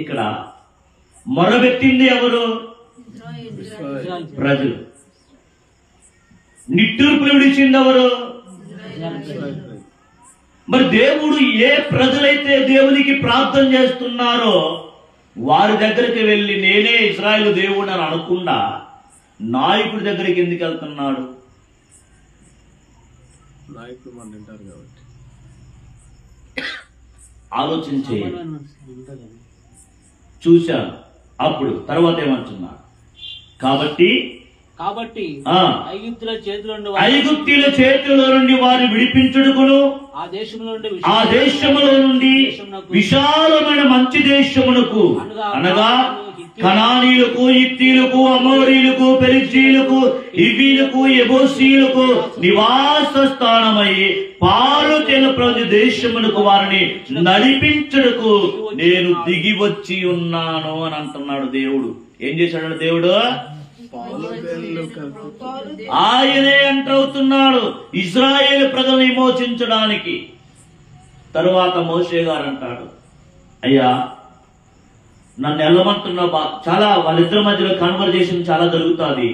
ఇక్కడ మొరబెట్టింది ఎవరు? ప్రజలు. నిట్టూర్పులు విడిచింది ఎవరు? మరి దేవుడు ఏ ప్రజలైతే దేవునికి ప్రార్థన చేస్తున్నారో వారి దగ్గరికి వెళ్ళి నేనే ఇశ్రాయేలు దేవుడు అని అనకుండా నాయకుడి దగ్గరికి ఎందుకు వెళ్తున్నాడు? ఆలోచించే చూశాను. అప్పుడు తర్వాత ఏమంటున్నాడు? కాబట్టి ఐగుప్తీయుల చేతిలో నుండి వారిని విడిపించుటకును ఆ దేశములో నుండి విశాలమైన మంచి దేశమునకు అనగా కనానీయులకు, హిత్తీయులకు, అమోరీయులకు, పెరిజీయులకు, హివ్వీయులకు, యెబూసీయులకు నివాస స్థానమై పాలు తేనె దేశమునకు వారిని నడిపించుటకు నేను దిగి వచ్చి ఉన్నాను అని అంటున్నాడు దేవుడు. ఏం చేశాడు దేవుడు? ఆయనే ఎంటర్ అవుతున్నాడు ఇశ్రాయేలు ప్రజలను విమోచించడానికి. తరువాత మోషే గారు అంటాడు, అయ్యా నన్ను వెళ్ళమంటున్నావు. చాలా వాళ్ళిద్దరి మధ్యలో కన్వర్జేషన్ చాలా జరుగుతుంది.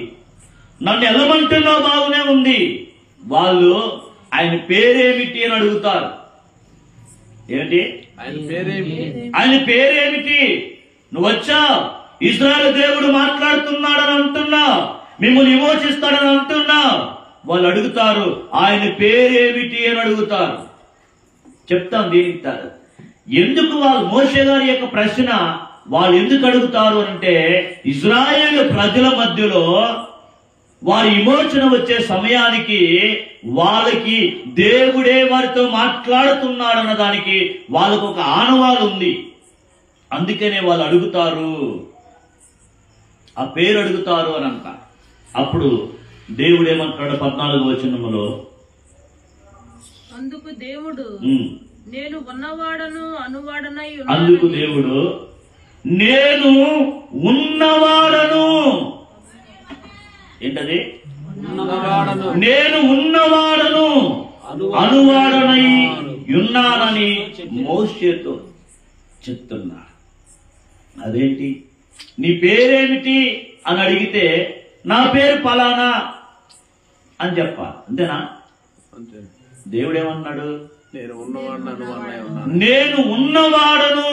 నన్ను వెళ్ళమంటున్నావు, బాగునే ఉంది. వాళ్ళు ఆయన పేరేమిటి అని అడుగుతారు. ఏంటి ఆయన పేరేమిటి? నువ్వు వచ్చావు, ఇశ్రాయేలు దేవుడు మాట్లాడుతున్నాడని అంటున్నావు, మిమ్మల్ని విమోచిస్తాడని అంటున్నావు. వాళ్ళు అడుగుతారు ఆయన పేరేమిటి అని అడుగుతారు. చెప్తాం దీనికి. ఎందుకు వాళ్ళు మోషే గారి యొక్క ప్రశ్న వాళ్ళు ఎందుకు అడుగుతారు అంటే, ఇశ్రాయేలు ప్రజల మధ్యలో వారి విమోచన వచ్చే సమయానికి వాళ్ళకి దేవుడే వారితో మాట్లాడుతున్నాడన్న దానికి వాళ్ళకు ఒక ఆనవాలు ఉంది. అందుకనే వాళ్ళు అడుగుతారు, ఆ పేరు అడుగుతారు అని అంట. అప్పుడు దేవుడు ఏమంటాడు 14వ వచనములో, అందుకు దేవుడు నేను ఉన్నవాడను అనువాడనై అందుకు దేవుడు నేను ఉన్నవాడను. ఏంటది? నేను ఉన్నవాడను అనువాడనై ఉన్నానని మోషేతో చెప్తున్నాడు. అదేంటి? నీ పేరేమిటి అని అడిగితే నా పేరు ఫలానా అని చెప్పాలి. అంతేనా? దేవుడేమన్నాడు? నేను ఉన్నవాడను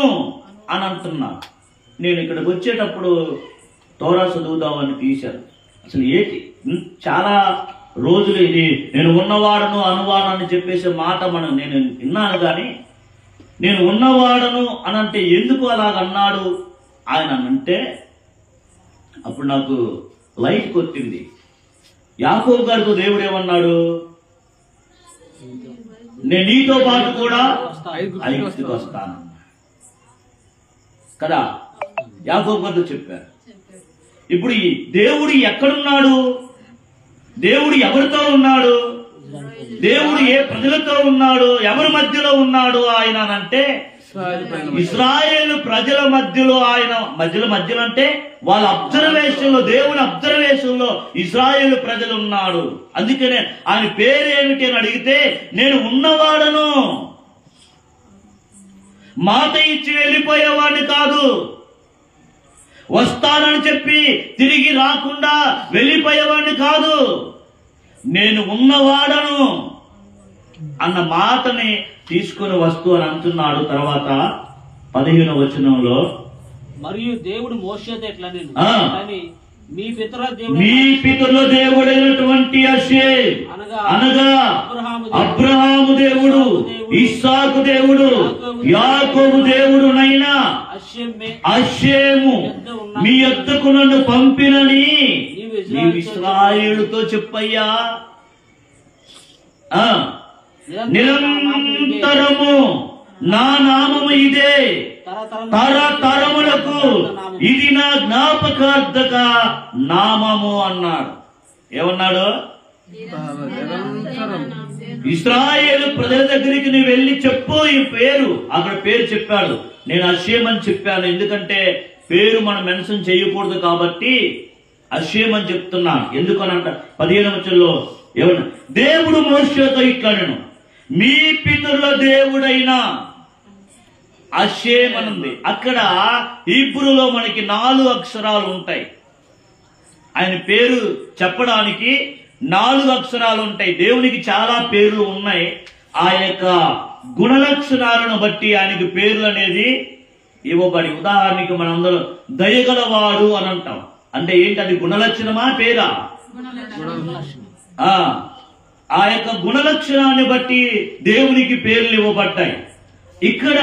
అని అంటున్నా. నేను ఇక్కడికి వచ్చేటప్పుడు తోరా చదువుదామని తీశాను. అసలు ఏంటి చాలా రోజులు ఇది నేను ఉన్నవాడను అనువాడని చెప్పేసే మాట నేను విన్నాను. కానీ నేను ఉన్నవాడను అనంటే ఎందుకు అలాగన్నాడు ఆయన అంటే, అప్పుడు నాకు లైట్ కొట్టింది. యాకోబు గారితో దేవుడు ఏమన్నాడు? నేను నీతో పాటు కూడా ఐగుప్తుకు వస్తాను కదా, యాకోబు గారితో చెప్పారు. ఇప్పుడు ఈ దేవుడు ఎక్కడున్నాడు? దేవుడు ఎవరితో ఉన్నాడు? దేవుడు ఏ ప్రజలతో ఉన్నాడు? ఎవరి మధ్యలో ఉన్నాడు ఆయన అంటే, ఇశ్రాయేలు ప్రజల మధ్యలో. ఆయన మధ్యలో అంటే వాళ్ళ అబ్జర్వేషన్ లో, దేవుని అబ్జర్వేషన్ లో ఇశ్రాయేలు ప్రజలు ఉన్నాడు. అందుకనే ఆయన పేరేమిటి అని అడిగితే నేను ఉన్నవాడను, మాట ఇచ్చి వెళ్ళిపోయేవాడిని కాదు, వస్తానని చెప్పి తిరిగి రాకుండా వెళ్ళిపోయేవాడిని కాదు, నేను ఉన్నవాడను అన్న మాటని తీసుకుని వస్తూ అని అంటున్నాడు. తర్వాత 15వ వచనంలో, మరియు దేవుడు మోషేతో ఎట్లా మీ పితరుల దేవుడైనటువంటి అషేమ్ అనగా అబ్రహాము దేవుడు, ఇస్సాకు దేవుడు, యాకోబు దేవుడునైనా అషేము మీ యొద్దకు నన్ను పంపినని నీవు ఇశ్రాయేలుతో చెప్పయ్యా. నిరంతరము నా నామము ఇదే, తరతరములకు ఇది నా జ్ఞాపకార్థక నామము అన్నాడు. ఏమన్నాడు? ఇశ్రాయేలు ప్రజల దగ్గరికి నువ్వు వెళ్ళి చెప్పు ఈ పేరు. అక్కడ పేరు చెప్పాడు. నేను అషేమ్ అని చెప్పాను, ఎందుకంటే పేరు మనం మెన్షన్ చేయకూడదు కాబట్టి అషేమ్ అని చెప్తున్నాను. ఎందుకనంట 15వ వచనంలో ఏమన్నా, దేవుడు మోషేతో ఇట్లా నేను మీ పితరుల దేవుడైన అషేమ్ అనుంది. అక్కడ హీబ్రూలో మనకి 4 అక్షరాలు ఉంటాయి. ఆయన పేరు చెప్పడానికి 4 అక్షరాలు ఉంటాయి. దేవునికి చాలా పేర్లు ఉన్నాయి. ఆ యొక్క గుణలక్షణాలను బట్టి ఆయనకి పేర్లు అనేది ఇవ్వబడి, ఉదాహరణకి మనందరం దయగలవాడు అని అంటాం. అంటే ఏంటి? అది గుణలక్షణమా పేరా? ఆ యొక్క గుణలక్షణాన్ని బట్టి దేవునికి పేర్లు ఇవ్వబడ్డాయి. ఇక్కడ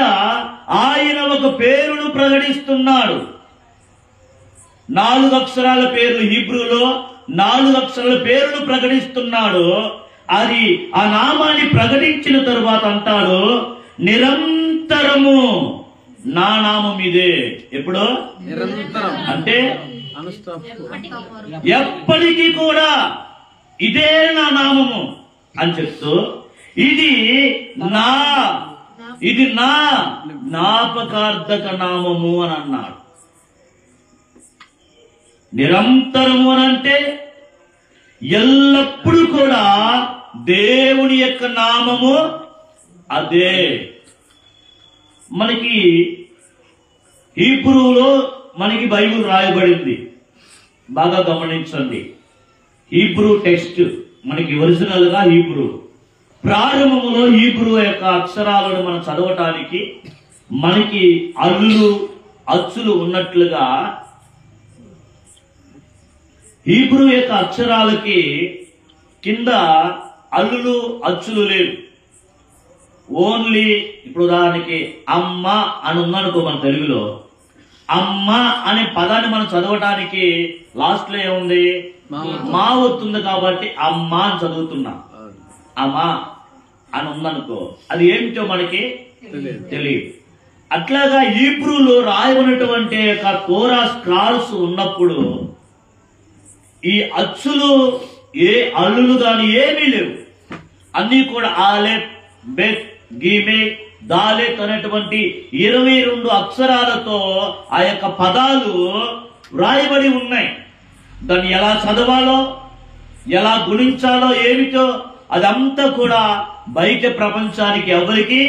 ఆయన ఒక పేరును ప్రకటిస్తున్నాడు. 4 అక్షరాల పేర్లు, హీబ్రూలో 4 అక్షరాల పేరును ప్రకటిస్తున్నాడు. అది ఆ నామాన్ని ప్రకటించిన తరువాత అంటాడు, నిరంతరము నా నామం ఇదే. ఎప్పుడు? అంటే ఎప్పటికీ కూడా ఇదే నా నామము అని చెప్తూ ఇది నా జ్ఞాపకార్థక నామము అని అన్నాడు. నిరంతరము అని అంటే ఎల్లప్పుడూ కూడా దేవుని యొక్క నామము అదే. మనకి హీబ్రూలో మనకి బైబిల్ రాయబడింది, బాగా గమనించండి. హీబ్రూ టెక్స్ట్ మనకి ఒరిజినల్ గా హీబ్రూ, ప్రారంభములో హీబ్రూ యొక్క అక్షరాలను మనం చదవటానికి మనకి అచ్చులు ఉన్నట్లుగా హీబ్రూ యొక్క అక్షరాలకి కింద అచ్చులు లేవు. ఓన్లీ ఇప్పుడు ఉదాహరణకి అమ్మ అని ఉందనుకో మన తెలుగులో, అమ్మ అనే పదాన్ని మనం చదవటానికి లాస్ట్ లో ఏముంది, మా వస్తుంది కాబట్టి అమ్మ అని చదువుతున్నాం. అమ్మా అని ఉందనుకో, అది ఏమిటో మనకి తెలియదు. అట్లాగా హీబ్రూలో రాయబడినటువంటి యొక్క తోరా స్క్రాల్స్ ఉన్నప్పుడు ఈ అచ్చులు ఏ అల్లులు గాని ఏమీ లేవు. అన్ని కూడా ఆలెఫ్, బెత్, గీమే, దాలెత్ అనేటువంటి 22 అక్షరాలతో ఆ యొక్క పదాలు వ్రాయబడి ఉన్నాయి. దాన్ని ఎలా చదవాలో, ఎలా గుణించాలో, ఏమిటో అదంతా కూడా బయట ప్రపంచానికి ఎవరికి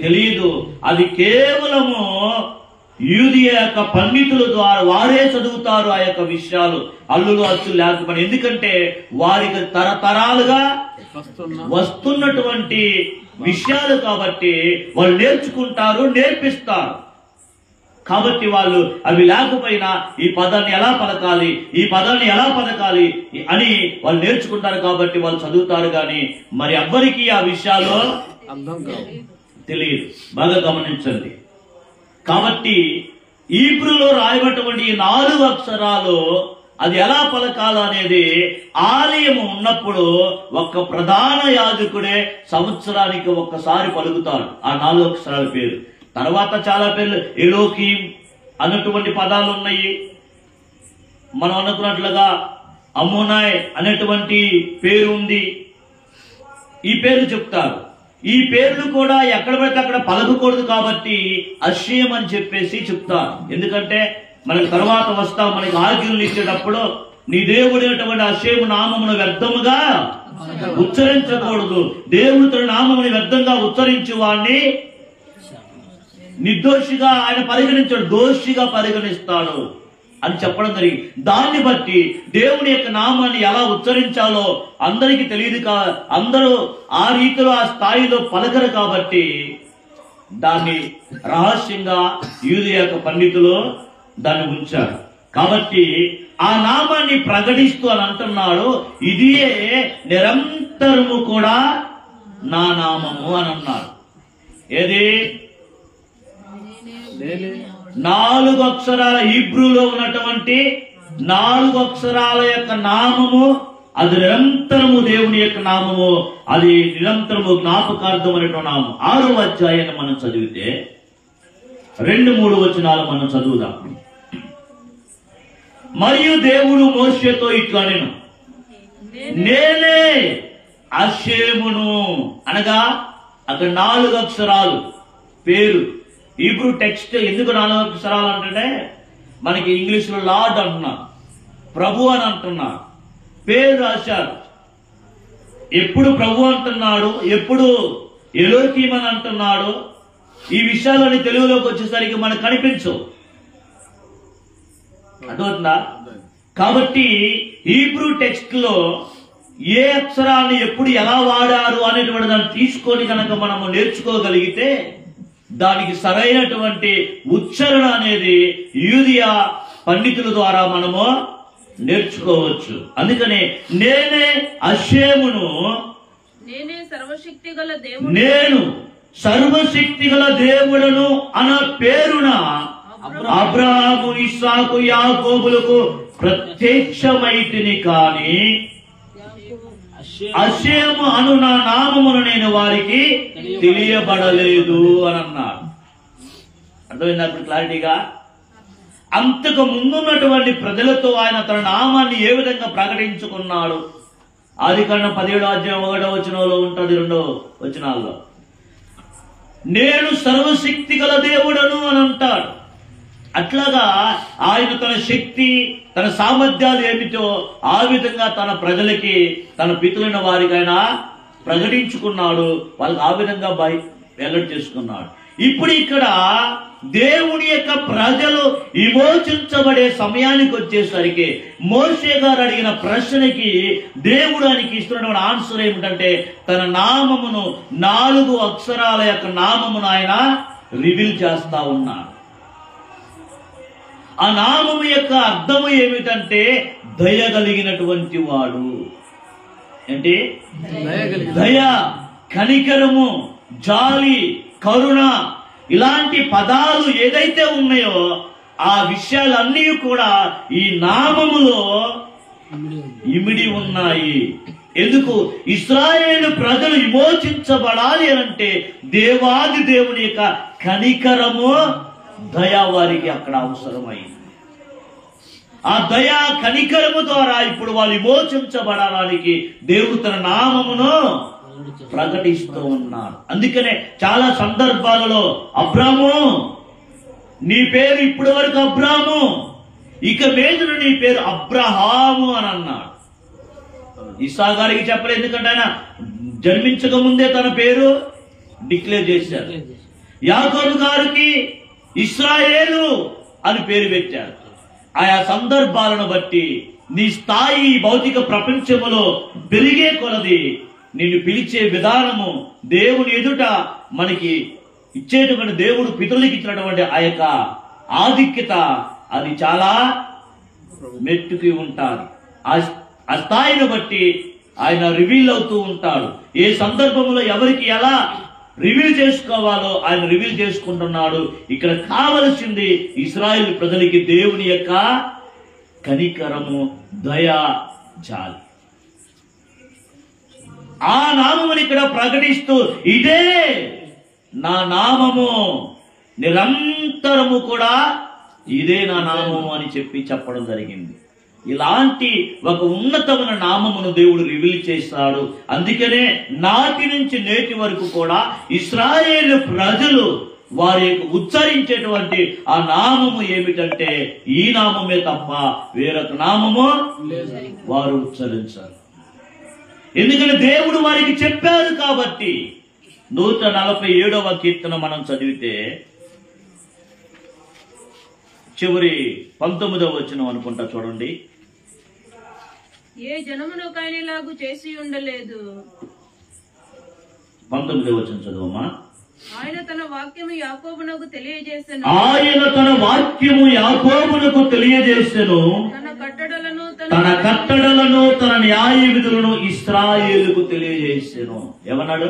తెలియదు. అది కేవలము యూదియ యొక్క పండితుల ద్వారా వారే చదువుతారు ఆ యొక్క విషయాలు, అచ్చులు లేకపోతే. ఎందుకంటే వారికి తరతరాలుగా వస్తున్నటువంటి విషయాలు కాబట్టి వాళ్ళు నేర్చుకుంటారు, నేర్పిస్తారు. కాబట్టి వాళ్ళు అవి లేకపోయినా ఈ పదాన్ని ఎలా పలకాలి, ఈ పదాన్ని ఎలా పలకాలి అని వాళ్ళు నేర్చుకుంటారు కాబట్టి వాళ్ళు చదువుతారు. కానీ మరి ఎవ్వరికి ఆ విషయాలు తెలియదు. బాగా గమనించండి. కాబట్టి హీబ్రూలో రాయబడినటువంటి ఈ 4 అక్షరాలు అది ఎలా పలకాలి అనేది ఆలయం ఉన్నప్పుడు ఒక్క ప్రధాన యాజకుడే సంవత్సరానికి ఒక్కసారి పలుకుతాడు ఆ 4 అక్షరాల పేరు. తర్వాత చాలా పేర్లు, ఎలోకీం అన్నటువంటి పదాలు ఉన్నాయి. మనం అనుకున్నట్లుగా అమ్మోనాయ్ అనేటువంటి పేరు ఉంది. ఈ పేరు చెప్తారు. ఈ పేర్లు కూడా ఎక్కడ పడితే అక్కడ పలకకూడదు కాబట్టి అశ్రయం అని చెప్పేసి చెప్తారు. ఎందుకంటే మనకి తర్వాత వస్తాం, మనకి ఆజ్ఞలు ఇచ్చేటప్పుడు నీ దేవుడైనటువంటి అశ్రయం నామమును వ్యర్థముగా ఉచ్చరించకూడదు, దేవుడు తన నామముని వ్యర్థంగా ఉచ్చరించి వాడిని నిర్దోషిగా ఆయన పరిగణించాడు, దోషిగా పరిగణిస్తాడు అని చెప్పడం జరిగింది. దాన్ని బట్టి దేవుని యొక్క నామాన్ని ఎలా ఉచ్చరించాలో అందరికీ తెలియదు. అందరూ ఆ రీతిలో ఆ స్థాయిలో పలకరు కాబట్టి దాన్ని రహస్యంగా యూదుల యొక్క పండితులు దాన్ని ఉంచారు. కాబట్టి ఆ నామాన్ని ప్రకటిస్తూ అని అంటున్నాడు, ఇదియే నిరంతరము కూడా నా నామము అని అన్నాడు. ఏది 4 అక్షరాల హీబ్రూలో ఉన్నటువంటి 4 అక్షరాల యొక్క నామము, అది నిరంతరము దేవుని యొక్క నామము, అది నిరంతరము జ్ఞాపకార్థం అనేటువంటి నామం. 6వ అధ్యాయాన్ని మనం చదివితే 2-3 వచనాలు మనం చదువుదాం. మరియు దేవుడు మోషేతో ఇట్లా నేను నేనే అషేమును అనగా అక్కడ 4 అక్షరాలు పేరు. హీబ్రూ టెక్స్ట్ ఎందుకు 4 అక్షరాలు అంటే మనకి ఇంగ్లీష్ లో లార్డ్ అంటున్నారు, ప్రభు అని అంటున్నారు, పేరు రాశారు. ఎప్పుడు ప్రభు అంటున్నాడు, ఎప్పుడు ఎలోకీం అని అంటున్నాడు, ఈ విషయాలని తెలుగులోకి వచ్చేసరికి మనకు కనిపించవు. అర్థమవుతుందా? కాబట్టి హీబ్రూ టెక్స్ట్ లో ఏ అక్షరాన్ని ఎప్పుడు ఎలా వాడారు అనేటువంటి దాన్ని తీసుకొని కనుక మనము నేర్చుకోగలిగితే దానికి సరైనటువంటి ఉచ్చారణ అనేది యూదియా పండితుల ద్వారా మనము నేర్చుకోవచ్చు. అందుకనే నేనే అషేమును, నేను సర్వశక్తి గల దేవుడను అన్న పేరున అబ్రహాము, ఇస్సాకు, యాకోబులకు ప్రత్యక్షమైతిని కానీ అషేము అను నా నామమును నేను వారికి తెలియబడలేదు అని అన్నాడు. అర్థమైంది అప్పుడు క్లారిటీగా? అంతకు ముందున్నటువంటి ప్రజలతో ఆయన తన నామాన్ని ఏ విధంగా ప్రకటించుకున్నాడు? ఆదికాండం 17వ అధ్యాయం 1వ వచనంలో ఉంటుంది, 2వ వచనాల్లో నేను సర్వశక్తి గల దేవుడను అని అంటాడు. అట్లాగా ఆయన తన శక్తి, తన సామర్థ్యాలు ఏమిటో ఆ విధంగా తన ప్రజలకి, తన పితరులైన వారికి ఆయన ప్రకటించుకున్నాడు. వాళ్ళకి ఆ విధంగా వెల్లడి చేసుకున్నాడు. ఇప్పుడు ఇక్కడ దేవుని యొక్క ప్రజలు విమోచించబడే సమయానికి వచ్చేసరికి మోషే గారు అడిగిన ప్రశ్నకి దేవుడు ఆయనకి ఇస్తున్నటువంటి ఆన్సర్ ఏమిటంటే తన నామమును 4 అక్షరాల యొక్క నామమును ఆయన రివీల్ చేస్తా ఉన్నాడు. ఆ నామము యొక్క అర్థము ఏమిటంటే దయ కలిగినటువంటి వాడు. ఏంటి? దయ, కనికరము, జాలి, కరుణ, ఇలాంటి పదాలు ఏదైతే ఉన్నాయో ఆ విషయాలన్నీ కూడా ఈ నామములో ఇమిడి ఉన్నాయి. ఎందుకు? ఇశ్రాయేలు ప్రజలు విమోచించబడాలి అంటే దేవాది దేవుని యొక్క కనికరము, దయ వారికి అక్కడ అవసరమైంది. ఆ దయా కనికరము ద్వారా ఇప్పుడు వాళ్ళు విమోచించబడడానికి దేవుడు తన నామమును ప్రకటిస్తూ ఉన్నాడు. అందుకనే చాలా సందర్భాలలో అబ్రాము నీ పేరు ఇప్పటి వరకు అబ్రాము, ఇక మీదట నీ పేరు అబ్రహాము అని అన్నాడు. ఇస్సాకు గారికి చెప్పలేదు, ఎందుకంటే ఆయన జన్మించక ముందే తన పేరు డిక్లేర్ చేశారు. యాకోబు గారికి ఇశ్రాయేలు అని పేరు పెట్టారు. ఆయా సందర్భాలను బట్టి నీ స్థాయి భౌతిక ప్రపంచములో పెరిగే కొలది నిన్ను పిలిచే విధానము, దేవుని ఎదుట మనకి ఇచ్చేటువంటి దేవుడు పితరులకు ఇచ్చినటువంటి ఆ యొక్క ఆధిక్యత అది చాలా మెట్టుకి ఉంటాడు. ఆ స్థాయిని బట్టి ఆయన రివీల్ అవుతూ ఉంటాడు. ఏ సందర్భంలో ఎవరికి ఎలా రివీల్ చేసుకోవాలో ఆయన రివీల్ చేసుకుంటున్నాడు. ఇక్కడ కావలసింది ఇశ్రాయేలు ప్రజలకి దేవుని యొక్క కనికరము, దయ, జాలి. ఆ నామముని ఇక్కడ ప్రకటిస్తూ ఇదే నా నామము, నిరంతరము కూడా ఇదే నా నామము అని చెప్పడం జరిగింది. ఇలాంటి ఒక ఉన్నతమైన నామమును దేవుడు రివీల్ చేస్తాడు. అందుకనే నాటి నుంచి నేటి వరకు కూడా ఇశ్రాయేలు ప్రజలు వారి ఉచ్చరించేటువంటి ఆ నామము ఏమిటంటే ఈ నామమే తప్ప వేరొక నామము వారు ఉచ్చరించారు. ఎందుకంటే దేవుడు వారికి చెప్పారు కాబట్టి. 147వ కీర్తన మనం చదివితే చివరి 19వ వచనం అనుకుంటా, చూడండి. ఏ జనమునకైనలాగు చేసి ఉండలేదు. 19వ వచనం చదువమ్మా. ఆయన తన వాక్యము యాకోబునకు తెలియజేసెను. ఆయన తన వాక్యము యాకోబునకు తెలియజేసెను. తన కట్టడలను తన న్యాయ విధులను ఇశ్రాయేలుకు తెలియజేసెను. ఏమన్నాడు?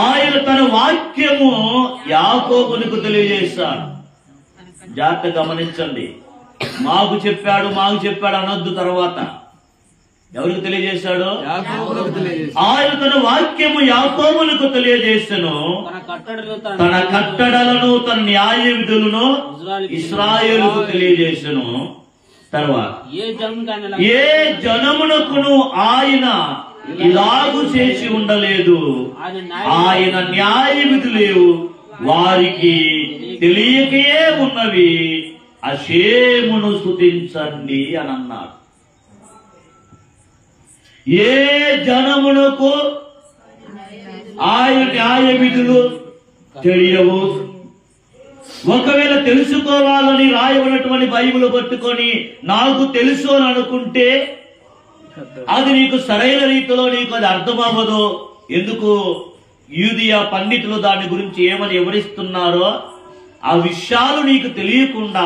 ఆయన తన వాక్యము యాకోబునకు తెలియజేశాడు. జాగ్రత్త గమనించండి. మాకు చెప్పాడు అనొద్దు. తర్వాత ఎవరికి తెలియజేశాడు? ఆయన తన వాక్యము యాకోబునకు తెలియజేసెను. తన కట్టడలను తన న్యాయ విధులను ఇశ్రాయేలుకు తెలియజేసెను. తర్వాత ఏ జనమునకును ఆయన ఇలాగు చేసి ఉండలేదు. ఆయన న్యాయ విధులేవు వారికి తెలియకే ఉన్నవి. అషేమును స్తుతించండి అని అన్నాడు. ఏ జనమునకు ఆయన న్యాయ విధులు తెలియవు. ఒకవేళ తెలుసుకోవాలని రాయబడినటువంటి బైబిల్ పట్టుకొని నాకు తెలుసు అని అనుకుంటే అది నీకు సరైన రీతిలో నీకు అది అర్థమవ్వదు. ఎందుకు? యూదియా పండితులు దాని గురించి ఏమని వివరిస్తున్నారో ఆ విషయాలు నీకు తెలియకుండా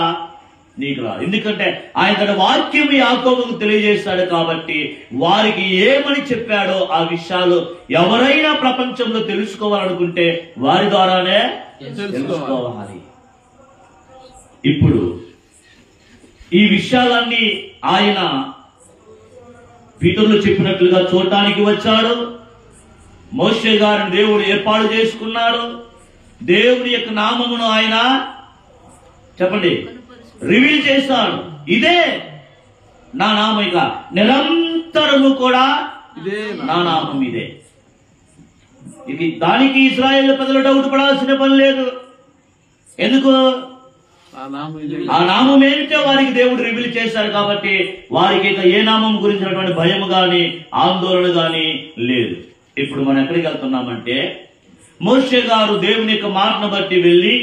నీకు రాదు. ఎందుకంటే ఆయన తన వాక్యం యాకోబుకు తెలియజేశాడు కాబట్టి వారికి ఏమని చెప్పాడో ఆ విషయాలు ఎవరైనా ప్రపంచంలో తెలుసుకోవాలనుకుంటే వారి ద్వారానే తెలుసుకోవాలి. ఇప్పుడు ఈ విషయాలన్నీ ఆయన పితరులు చెప్పినట్లుగా చూడటానికి వచ్చాడు. మోషే గారిని దేవుడు ఏర్పాటు చేసుకున్నాడు. దేవుని యొక్క నామమును ఆయన చెప్పండి రివీల్ చేస్తాడు. ఇదే నా నామం, ఇక నిరంతరము కూడా నా నామం ఇదే. ఇది దానికి ఇశ్రాయేలు ప్రజలు డౌట్ పడాల్సిన పని లేదు. ఎందుకు? ఆ నామం ఏమిటో వారికి దేవుడు రివీల్ చేశారు కాబట్టి వారికి ఇక ఏ నామం గురించినటువంటి భయం గాని ఆందోళన గాని లేదు. ఇప్పుడు మనం ఎక్కడికి వెళ్తున్నామంటే మోషే గారు దేవుని యొక్క మాటను బట్టి వెళ్ళి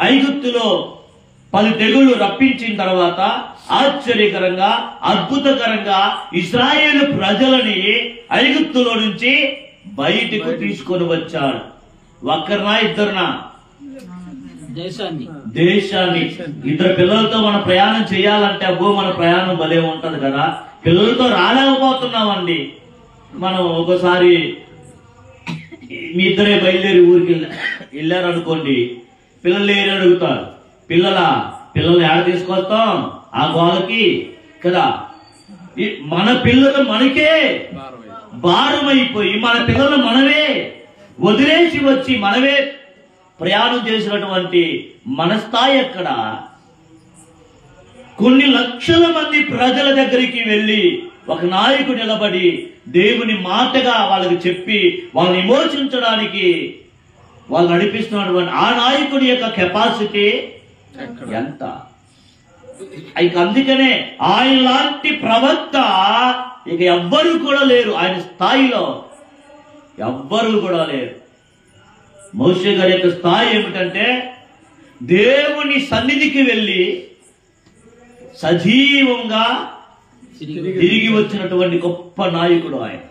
ఐగుప్తులో 10 తెగుళ్లు రప్పించిన తర్వాత ఆశ్చర్యకరంగా అద్భుతకరంగా ఇశ్రాయేలు ప్రజలని ఐగుప్తులో నుంచి బయటకు తీసుకొని వచ్చాడు. ఒక్కరినా ఇద్దరునా? దేశాన్ని. ఇద్దరు పిల్లలతో మనం ప్రయాణం చేయాలంటే అబ్బో మన ప్రయాణం భలే ఉంటది కదా. పిల్లలతో రాలేకపోతున్నామండి. మనం ఒకసారి మీ ఇద్దరే బయలుదేరి ఊరికి వెళ్ళారనుకోండి, పిల్లలు ఏరి అడుగుతారు, పిల్లల్ని ఏడ తీసుకొస్తాం ఆ గోడకి కదా. మన పిల్లలు మనకే భారం అయిపోయి మన పిల్లలు మనమే వదిలేసి వచ్చి మనమే ప్రయాణం చేసినటువంటి మన స్థాయి ఎక్కడ? కొన్ని లక్షల మంది ప్రజల దగ్గరికి వెళ్ళి ఒక నాయకుడు నిలబడి దేవుని మాటగా వాళ్ళకి చెప్పి వాళ్ళని విమోచించడానికి వాళ్ళు నడిపిస్తున్నటువంటి ఆ నాయకుడి యొక్క కెపాసిటీ ఎంత? ఇక అందుకనే ఆయన లాంటి ప్రవక్త ఇక ఎవ్వరు కూడా లేరు. ఆయన స్థాయిలో ఎవ్వరు కూడా లేరు. మోషే గారి యొక్క స్థాయి ఏమిటంటే దేవుని సన్నిధికి వెళ్ళి సజీవంగా తిరిగి వచ్చినటువంటి గొప్ప నాయకుడు ఆయన.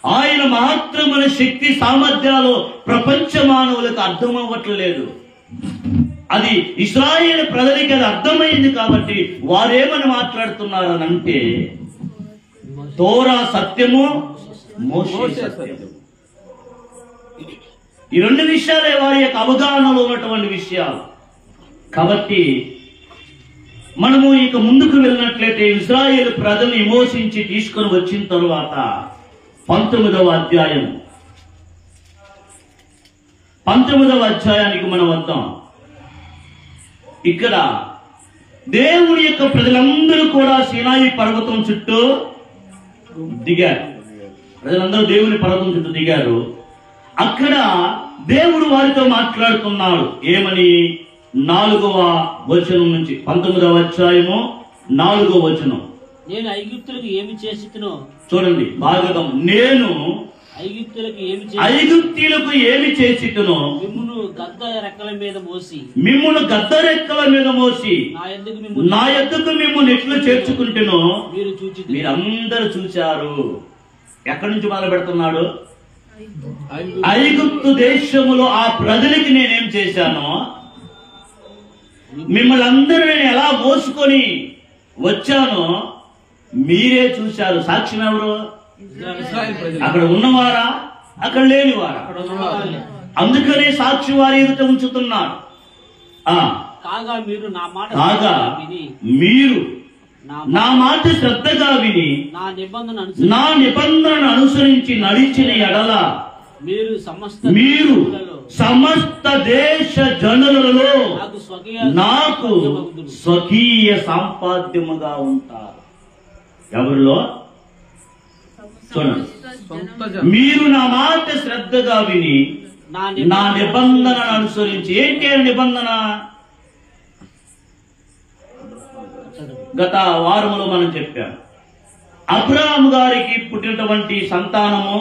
ఆయన మాత్రమైన శక్తి సామర్థ్యాలు ప్రపంచ మానవులకు అర్థమవ్వట్లేదు. అది ఇశ్రాయేలు ప్రజలకి అది అర్థమైంది కాబట్టి వారేమని మాట్లాడుతున్నారు అని అంటే తోరా సత్యము, మోషే సత్యము. ఈ రెండు విషయాలే వారి యొక్క అవగాహనలో ఉన్నటువంటి విషయాలు. కాబట్టి మనము ఇక ముందుకు వెళ్ళినట్లయితే ఇశ్రాయేలు ప్రజలను విమోచించి తీసుకొని వచ్చిన తరువాత 19వ అధ్యాయానికి మనం వద్దాం. ఇక్కడ దేవుని యొక్క ప్రజలందరూ కూడా సీనాయి పర్వతం చుట్టూ దిగారు. ప్రజలందరూ దేవుని పర్వతం చుట్టూ దిగారు. అక్కడ దేవుడు వారితో మాట్లాడుతున్నాడు. ఏమని? 4వ వచనం నుంచి 19వ అధ్యాయము 4వ వచనం. నేను ఐగుప్తులకు ఏమి చేసితునో చూడండి బాగా. నేను ఐగుప్తులకు ఏమి చేసితునో మిమ్మును గద్ద రెక్కల మీద మోసి నా యొద్దకు మిమ్మును ఎట్లు చేర్చుకుంటేనో మీరందరూ చూచారు. ఎక్కడి నుంచి మొదలు పెడుతున్నాడు? ఐగుప్తు దేశములో ఆ ప్రజలకి నేనేం చేశానో మిమ్మల్ని అందరూ నేను ఎలా మోసుకొని వచ్చానో మీరే చూశారు. సాక్ష్యం ఎవరు? అక్కడ ఉన్నవారా, అక్కడ లేనివారా? అందుకనే సాక్షి వారి ఎదుట ఉంచుతున్నాడు. కాగా మీరు నా మాట శ్రద్ధగా విని నా నిబంధనను అనుసరించి నడిచిన ఎడల మీరు సమస్త దేశ జనులలో నాకు స్వకీయ సంపాద్యముగా ఉంటారు. ఎవరిలో? చూడండి, మీరు నా మాట శ్రద్ధగా విని నా నిబంధనను అనుసరించి. ఏంటి నిబంధన? గత వారములో మనం చెప్పాం. అబ్రహాము గారికి పుట్టినటువంటి సంతానము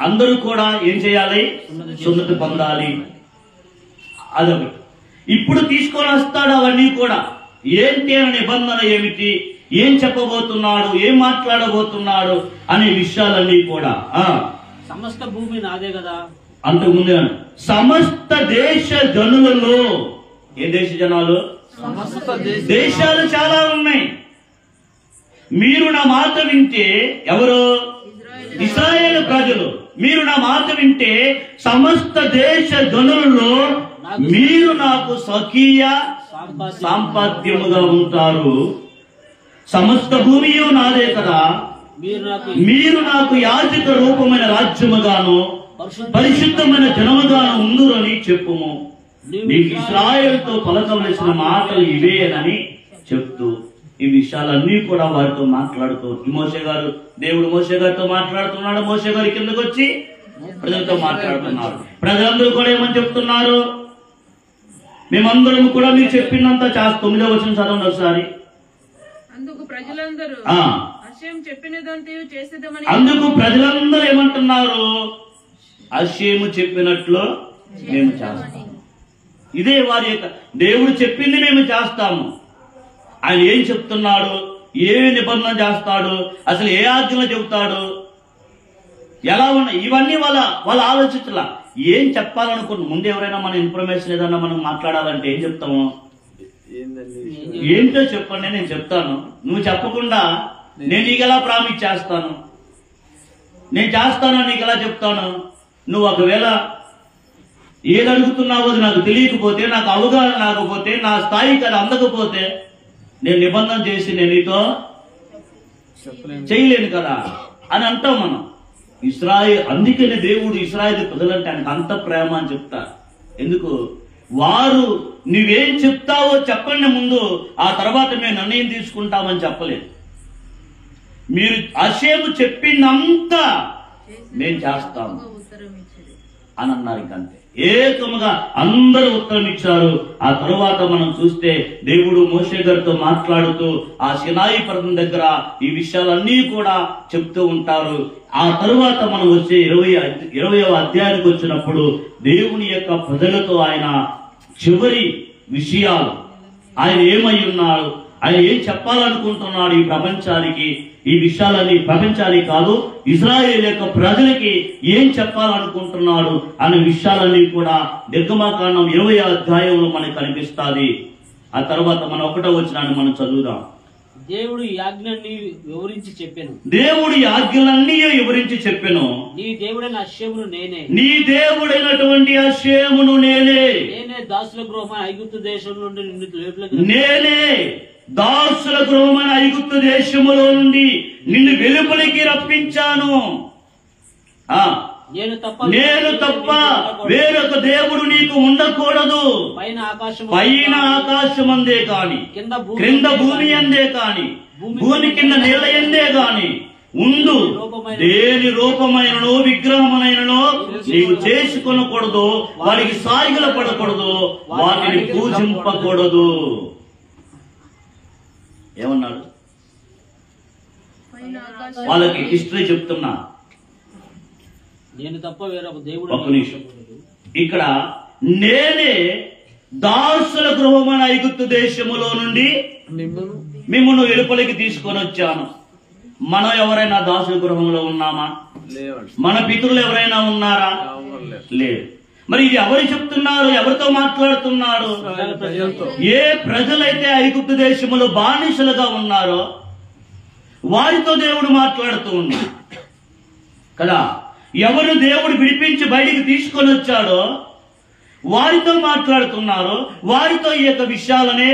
అందరూ కూడా ఏం చేయాలి? సున్నతి పొందాలి. అదొకటి. ఇప్పుడు తీసుకొని వస్తాడు అవన్నీ కూడా. ఏంటి అనే నిబంధన ఏమిటి, ఏం చెప్పబోతున్నాడు, ఏం మాట్లాడబోతున్నాడు అనే విషయాలన్నీ కూడా. సమస్త భూమి నాదే కదా. అంతకుముందే సమస్త దేశ జనులలో. ఏ దేశ జనాలు? దేశాలు చాలా ఉన్నాయి. మీరు నా మాట వింటే ఎవరు? ఇశ్రాయేలు ప్రజలు. మీరు నా మాట వింటే సమస్త దేశ జనులలో మీరు నాకు స్వకీయ సంపాద్యముగా ఉంటారు. సమస్త భూమియు నాదే కదా. మీరు నాకు యాజక రూపమైన రాజ్యముగాను పరిశుద్ధమైన జనముగాను ఉందురని చెప్పుము. మీకు ఇశ్రాయేలుతో పలకవలసిన మాటలు ఇవేనని చెప్తూ ఈ విషయాలన్నీ కూడా వారితో మాట్లాడుతూ మోషే గారు, దేవుడు మోషే గారితో మాట్లాడుతున్నాడు. మోషే గారి కిందకు వచ్చి ప్రజలతో మాట్లాడుతున్నారు. ప్రజలందరూ కూడా ఏమని చెప్తున్నారు? మేమందరం కూడా మీరు చెప్పినంత 9వ వచనం చదవండి ఒకసారి. అందుకు ప్రజలందరూ హర్షం చెప్పినదంతయు చేసేదమని అందుకు ప్రజలందరూ ఏమంటున్నారు? హషేము చెప్పినట్లు మేము చేస్తాం. ఇదే వారి యొక్క, దేవుడు చెప్పింది మేము చేస్తాము. ఆయన ఏం చెప్తున్నాడు, ఏ నిబంధన చేస్తాడు, అసలు ఏ ఆజ్ఞలు చెబుతాడు, ఎలా ఉన్నాయి, ఇవన్నీ వాళ్ళ ఆలోచించాల. ఏం చెప్పాలనుకున్న ముందు ఎవరైనా మన ఇన్ఫర్మేషన్ ఏదన్నా మనం మాట్లాడాలంటే ఏం చెప్తాము? ఏంటో చెప్పండి, నేను చెప్తాను. నువ్వు చెప్పకుండా నేను నీకు ఎలా ప్రామిస్ చేస్తాను? నేను చేస్తాను నీకు ఎలా చెప్తాను? నువ్వు ఒకవేళ ఏది అడుగుతున్నావో అది నాకు తెలియకపోతే, నాకు అవగాహన రాకపోతే, నా స్థాయికి అది అందకపోతే నేను నిబంధన చేసి నేను నీతో చేయలేను కదా అని అంటాం మనం. అందుకనే దేవుడు ఇశ్రాయేలు ప్రజలంటే ఆయనకు అంత ప్రేమ అని చెప్తారు. ఎందుకు? వారు నువ్వేం చెప్తావో చెప్పండి ముందు, ఆ తర్వాత మేము నిర్ణయం తీసుకుంటామని చెప్పలేదు. మీరు హషేము చెప్పిందంతా మేము చేస్తాము అని అన్నారు. ఇంకంతే, ఏకముగా అందరూ ఉత్తరం ఇచ్చారు. ఆ తరువాత మనం చూస్తే దేవుడు మోషే గారితో మాట్లాడుతూ ఆ సినాయి పర్వతం దగ్గర ఈ విషయాలన్నీ కూడా చెప్తూ ఉంటారు. ఆ తరువాత మనం వచ్చే 20వ అధ్యాయానికి వచ్చినప్పుడు దేవుని యొక్క ప్రజలతో ఆయన చివరి విషయాలు, ఆయన ఏమై ఉన్నాడు, ఆయన ఏం చెప్పాలనుకుంటున్నాడు ఈ ప్రపంచానికి, ఈ విషయాలని ప్రపంచానికి కాదు ఇశ్రాయేలు యొక్క ప్రజలకి ఏం చెప్పాలనుకుంటున్నాడు అనే విషయాలన్నీ కూడా నిర్గమకాండం 20వ అధ్యాయంలో మనకు కనిపిస్తుంది. ఆ తర్వాత మనం 1వ వచనాన్ని మనం చదువుదాం. దేవుడు ఈ ఆజ్ఞలన్నీ వివరించి చెప్పెను. దేవుడు ఈ ఆజ్ఞలన్నీ వివరించి చెప్పెను. నీ దేవుడైన హషేమును నేనే. నీ దేవుడైనటువంటి హషేమును నేనే. నేనే దాసుల గృహమైన ఐగుప్తు దేశం నుండి నిన్ను నేనే దాసుల గృహమైన ఐగుప్తు దేశములో నుండి నిన్ను వెలుపలికి రప్పించాను. నేను తప్ప వేరొక దేవుడు నీకు ఉండకూడదు. పైన ఆకాశం అందే కాని, క్రింద భూమి అందే కాని, భూమి కింద నీళ్ళ ఎందే కాని ఉండు దేని రూపమైనను విగ్రహమైనను నీవు చేసుకొనకూడదు. వారికి సాగిల పడకూడదు, వాటిని పూజింపకూడదు. ఏమన్నాడు? వాళ్ళకి హిస్టరీ చెప్తున్నా. నేను తప్ప వేరొక దేవుడు. ఒక్క నిమిషం. ఇక్కడ నేనే దాసుల గృహమైన ఐగుప్తు దేశములో నుండి మిమ్మల్ని వెలుపలికి తీసుకొని వచ్చాను. మనం ఎవరైనా దాసుల గృహంలో ఉన్నామా? మన పితరులు ఎవరైనా ఉన్నారా? లేదు. మరి ఇది ఎవరు చెప్తున్నారు? ఎవరితో మాట్లాడుతున్నాడు? ఏ ప్రజలైతే ఐగుప్తు దేశములో బానిసలుగా ఉన్నారో వారితో దేవుడు మాట్లాడుతూ ఉన్నాడు కదా. ఎవరు దేవుడు విడిపించి బయటికి తీసుకొని వచ్చాడో వారితో మాట్లాడుతున్నారు. వారితో ఈ యొక్క విషయాలనే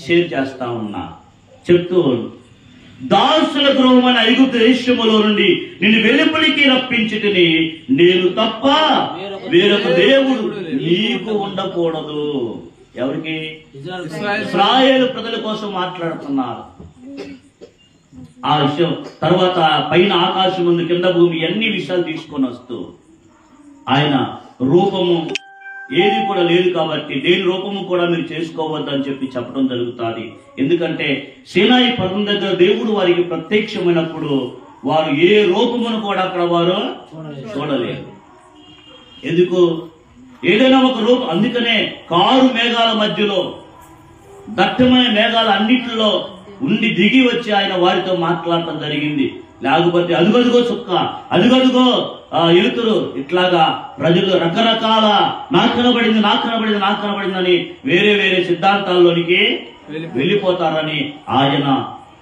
షేర్ చేస్తా ఉన్నా. చెప్తూ దాసుల గృహమైన ఐగుప్తు దేశములో నుండి నిన్ను వెలుపలికి రప్పించుటని నేను తప్ప వేరొక దేవుడు నీకు ఉండకూడదు. ఎవరికి? ఇశ్రాయేలు ప్రజల కోసం మాట్లాడుతున్నారు. ఆ విషయం తర్వాత పైన ఆకాశం ఉంది, కింద భూమి, అన్ని విషయాలు తీసుకొని వస్తూ ఆయన రూపము ఏది కూడా లేదు కాబట్టి దేని రూపము కూడా మీరు చేసుకోవద్దని చెప్పి చెప్పడం జరుగుతుంది. ఎందుకంటే సీనాయి పర్వతం దగ్గర దేవుడు వారికి ప్రత్యక్షమైనప్పుడు వారు ఏ రూపమును కూడా అక్కడ వారు చూడలేదు. ఎందుకు? ఏదైనా ఒక రూపం. అందుకనే కారు మేఘాల మధ్యలో, దట్టమైన మేఘాల అన్నిటిలో ఉండి దిగి వచ్చి ఆయన వారితో మాట్లాడటం జరిగింది. లేకపోతే అదుగదుగో చుక్క, అదుగదుగో ఎలుతురు, ఇట్లాగా ప్రజలు రకరకాల నాకు కనబడింది అని వేరే వేరే సిద్ధాంతాల్లోనికి వెళ్ళిపోతారని ఆయన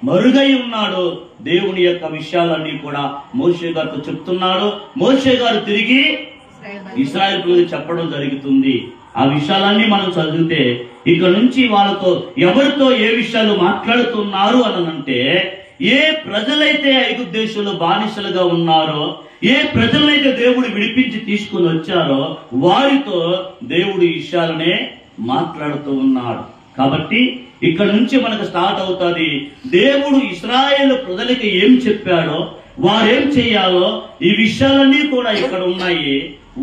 మరుగై ఉన్నాడు. దేవుని యొక్క విషయాలన్నీ కూడా మోషే గారితో చెప్తున్నాడు. మోషే గారు తిరిగి ఇశ్రాయేలు ప్రజలకు చెప్పడం జరుగుతుంది. ఆ విషయాలన్నీ మనం చదివితే ఇక నుంచి వాళ్ళతో ఎవరితో ఏ విషయాలు మాట్లాడుతున్నారు అనంటే, ఏ ప్రజలైతే ఐగుప్తు దేశంలో బానిసలుగా ఉన్నారో, ఏ ప్రజలైతే దేవుడు విడిపించి తీసుకుని వచ్చారో వారితో దేవుడు ఈ విషయాలనే మాట్లాడుతూ ఉన్నాడు. కాబట్టి ఇక్కడ నుంచి మనకు స్టార్ట్ అవుతుంది. దేవుడు ఇశ్రాయేలు ప్రజలకి ఏం చెప్పాడో, వారేం చేయాలో, ఈ విషయాలన్నీ కూడా ఇక్కడ ఉన్నాయి.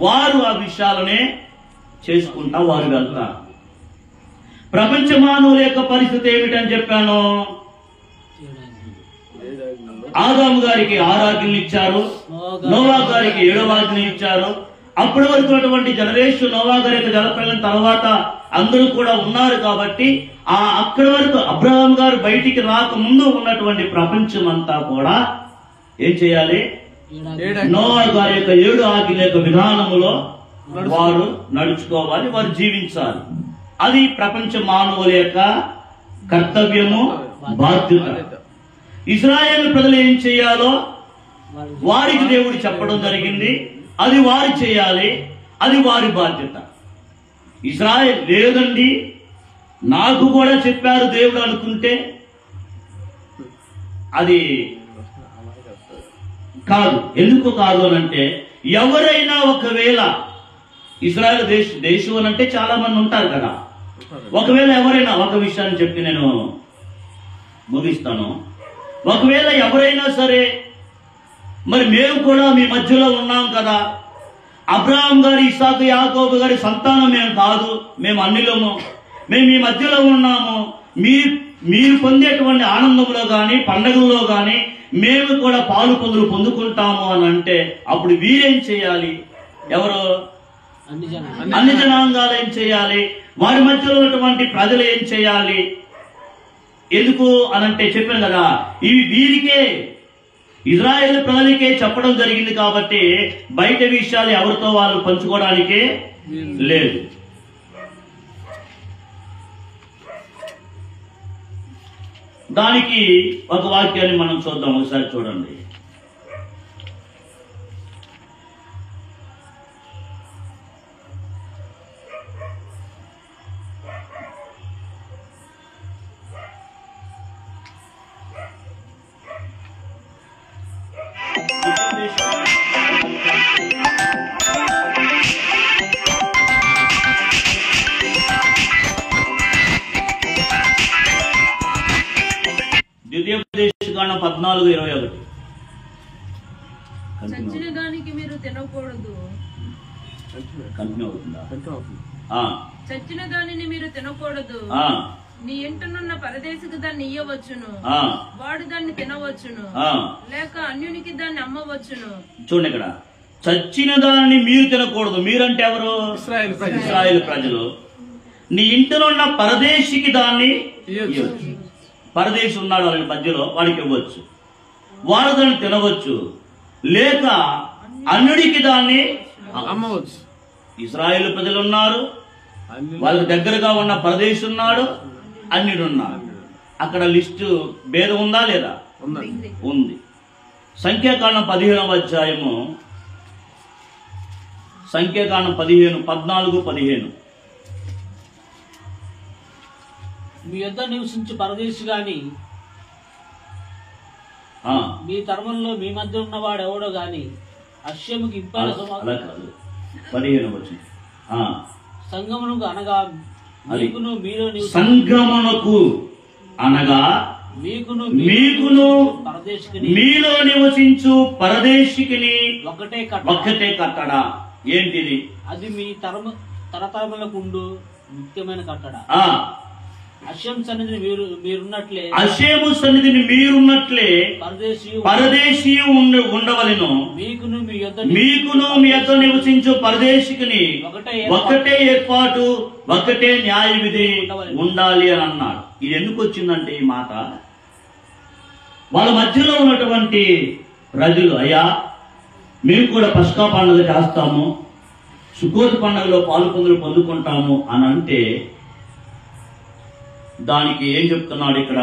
వారు ఆ విషయాలనే చేసుకుంటా వారు వెళ్తారు. ప్రపంచ మానవుల యొక్క పరిస్థితి ఏమిటని చెప్పాను? ఆదాము గారికి 6 ఆజ్ఞలు ఇచ్చారు, నోవా గారికి 7వ ఆజ్ఞ ఇచ్చారు. అప్పటి వరకు ఉన్నటువంటి జనరేషన్ నోవా గారి యొక్క జలప్రలయం తర్వాత అందరూ కూడా ఉన్నారు కాబట్టి అక్కడి వరకు అబ్రహాం గారు బయటికి రాకముందు ఉన్నటువంటి ప్రపంచం అంతా కూడా ఏం చేయాలి? నోవా గారి యొక్క 7 ఆజ్ఞల యొక్క విధానములో వారు నడుచుకోవాలి, వారు జీవించాలి. అది ప్రపంచ మానవుల యొక్క కర్తవ్యము, బాధ్యత. ఇశ్రాయేలు ప్రజలు ఏం చేయాలో వారికి దేవుడు చెప్పడం జరిగింది. అది వారు చేయాలి, అది వారి బాధ్యత. ఇశ్రాయేలు లేదండి నాకు కూడా చెప్పారు దేవుడు అనుకుంటే అది కాదు. ఎందుకు కాదు అనంటే, ఎవరైనా ఒకవేళ ఇశ్రాయేలు దేశం అనంటే చాలా మంది ఉంటారు కదా, ఒకవేళ ఎవరైనా ఒక విషయాన్ని చెప్పి నేను ముగిస్తాను. ఒకవేళ ఎవరైనా సరే మరి మేము కూడా మీ మధ్యలో ఉన్నాం కదా, అబ్రహాం గారి, ఇస్సాకు, యాకోబు గారి సంతానం మేము కాదు, మేము అన్యులము, మేము మీ మధ్యలో ఉన్నాము, మీరు పొందేటువంటి ఆనందంలో కానీ పండగల్లో కానీ మేము కూడా పాలు పొందుకుంటాము అని అంటే అప్పుడు వీరేం చేయాలి? ఎవరు? అన్ని జనాంగాలు ఏం చేయాలి? వారి మధ్యలో ఉన్నటువంటి ప్రజలు ఏం చేయాలి? ఎందుకు అనంటే చెప్పాను కదా, ఇవి వీరికే, ఇజ్రాయేల్ ప్రజలకే చెప్పడం జరిగింది కాబట్టి బయట విషయాలు ఎవరితో వాళ్ళు పంచుకోవడానికే లేదు. దానికి ఒక వాక్యాన్ని మనం చూద్దాం, ఒకసారి చూడండి. ద్వితీయోపదేశకాండం 14:21. చచ్చిన దానికి మీరు తినకూడదు. కంటిన్యూ అవుతుందా? చచ్చిన దానిని మీరు తినకూడదు. నీ ఇంటనున్న పరదేశికి దాన్ని ఇయ్యవచ్చును, వాడు దాన్ని తినవచ్చును, లేక అన్యునికి దాన్ని అమ్మవచ్చును. చూడండి, ఇక్కడ చచ్చిన దానిని మీరు తినకూడదు. మీరంటే ఎవరు? ఇశ్రాయేలు ప్రజలు. నీ ఇంటిలో ఉన్న పరదేశికి దాన్ని ఇవ్వచ్చు. పరదేశి ఉన్నాడు వాళ్ళ మధ్యలో, వాడికి ఇవ్వచ్చు, వాడు దాన్ని తినవచ్చు, లేక అన్యుడికి దాన్ని అమ్మవచ్చు. ఇశ్రాయేలు ప్రజలు ఉన్నారు, వాళ్ళకి దగ్గరగా ఉన్న పరదేశి ఉన్నాడు, అన్యుడు ఉన్నాడు. అక్కడ లిస్టు భేదం ఉందా లేదా? ఉంది. సంఖ్యాకాండం 15వ అధ్యాయము, సంఖ్యాకాండం 14:15. మీ యొద్ద నివసించు పరదేశి గాని మీ తరములలో మీ మధ్య ఉన్నవాడు ఎవడో గాని అశ్యముకి ఇంపాల 15 వచ్చింది. సంగమునకు అనగా మీకును సంగమునకు అనగా మీకును మీలో నివసించు పరదేశికిని ఒక్కటే కట్టడా. ఏంటిది? అది మీ తరతరములకు ఉండు ముఖ్యమైన కట్టడా. అషేము సన్నిధిని మీరున్నట్లే పరదేశీ ఉండవలెను. మీకును మీ యొద్ద నివసించు పరదేశికిని ఒకటే ఏర్పాటు, ఒకటే న్యాయ విధి ఉండాలి అని అన్నాడు. ఇది ఎందుకు వచ్చిందంటే ఈ మాట, వాళ్ళ మధ్యలో ఉన్నటువంటి ప్రజలు, అయ్యా మేము కూడా పస్కా పండుగ చేస్తాము, సుకోతు పండుగలో పాలు పొందుకుంటాము అని అంటే దానికి ఏం చెప్తున్నాడు ఇక్కడ?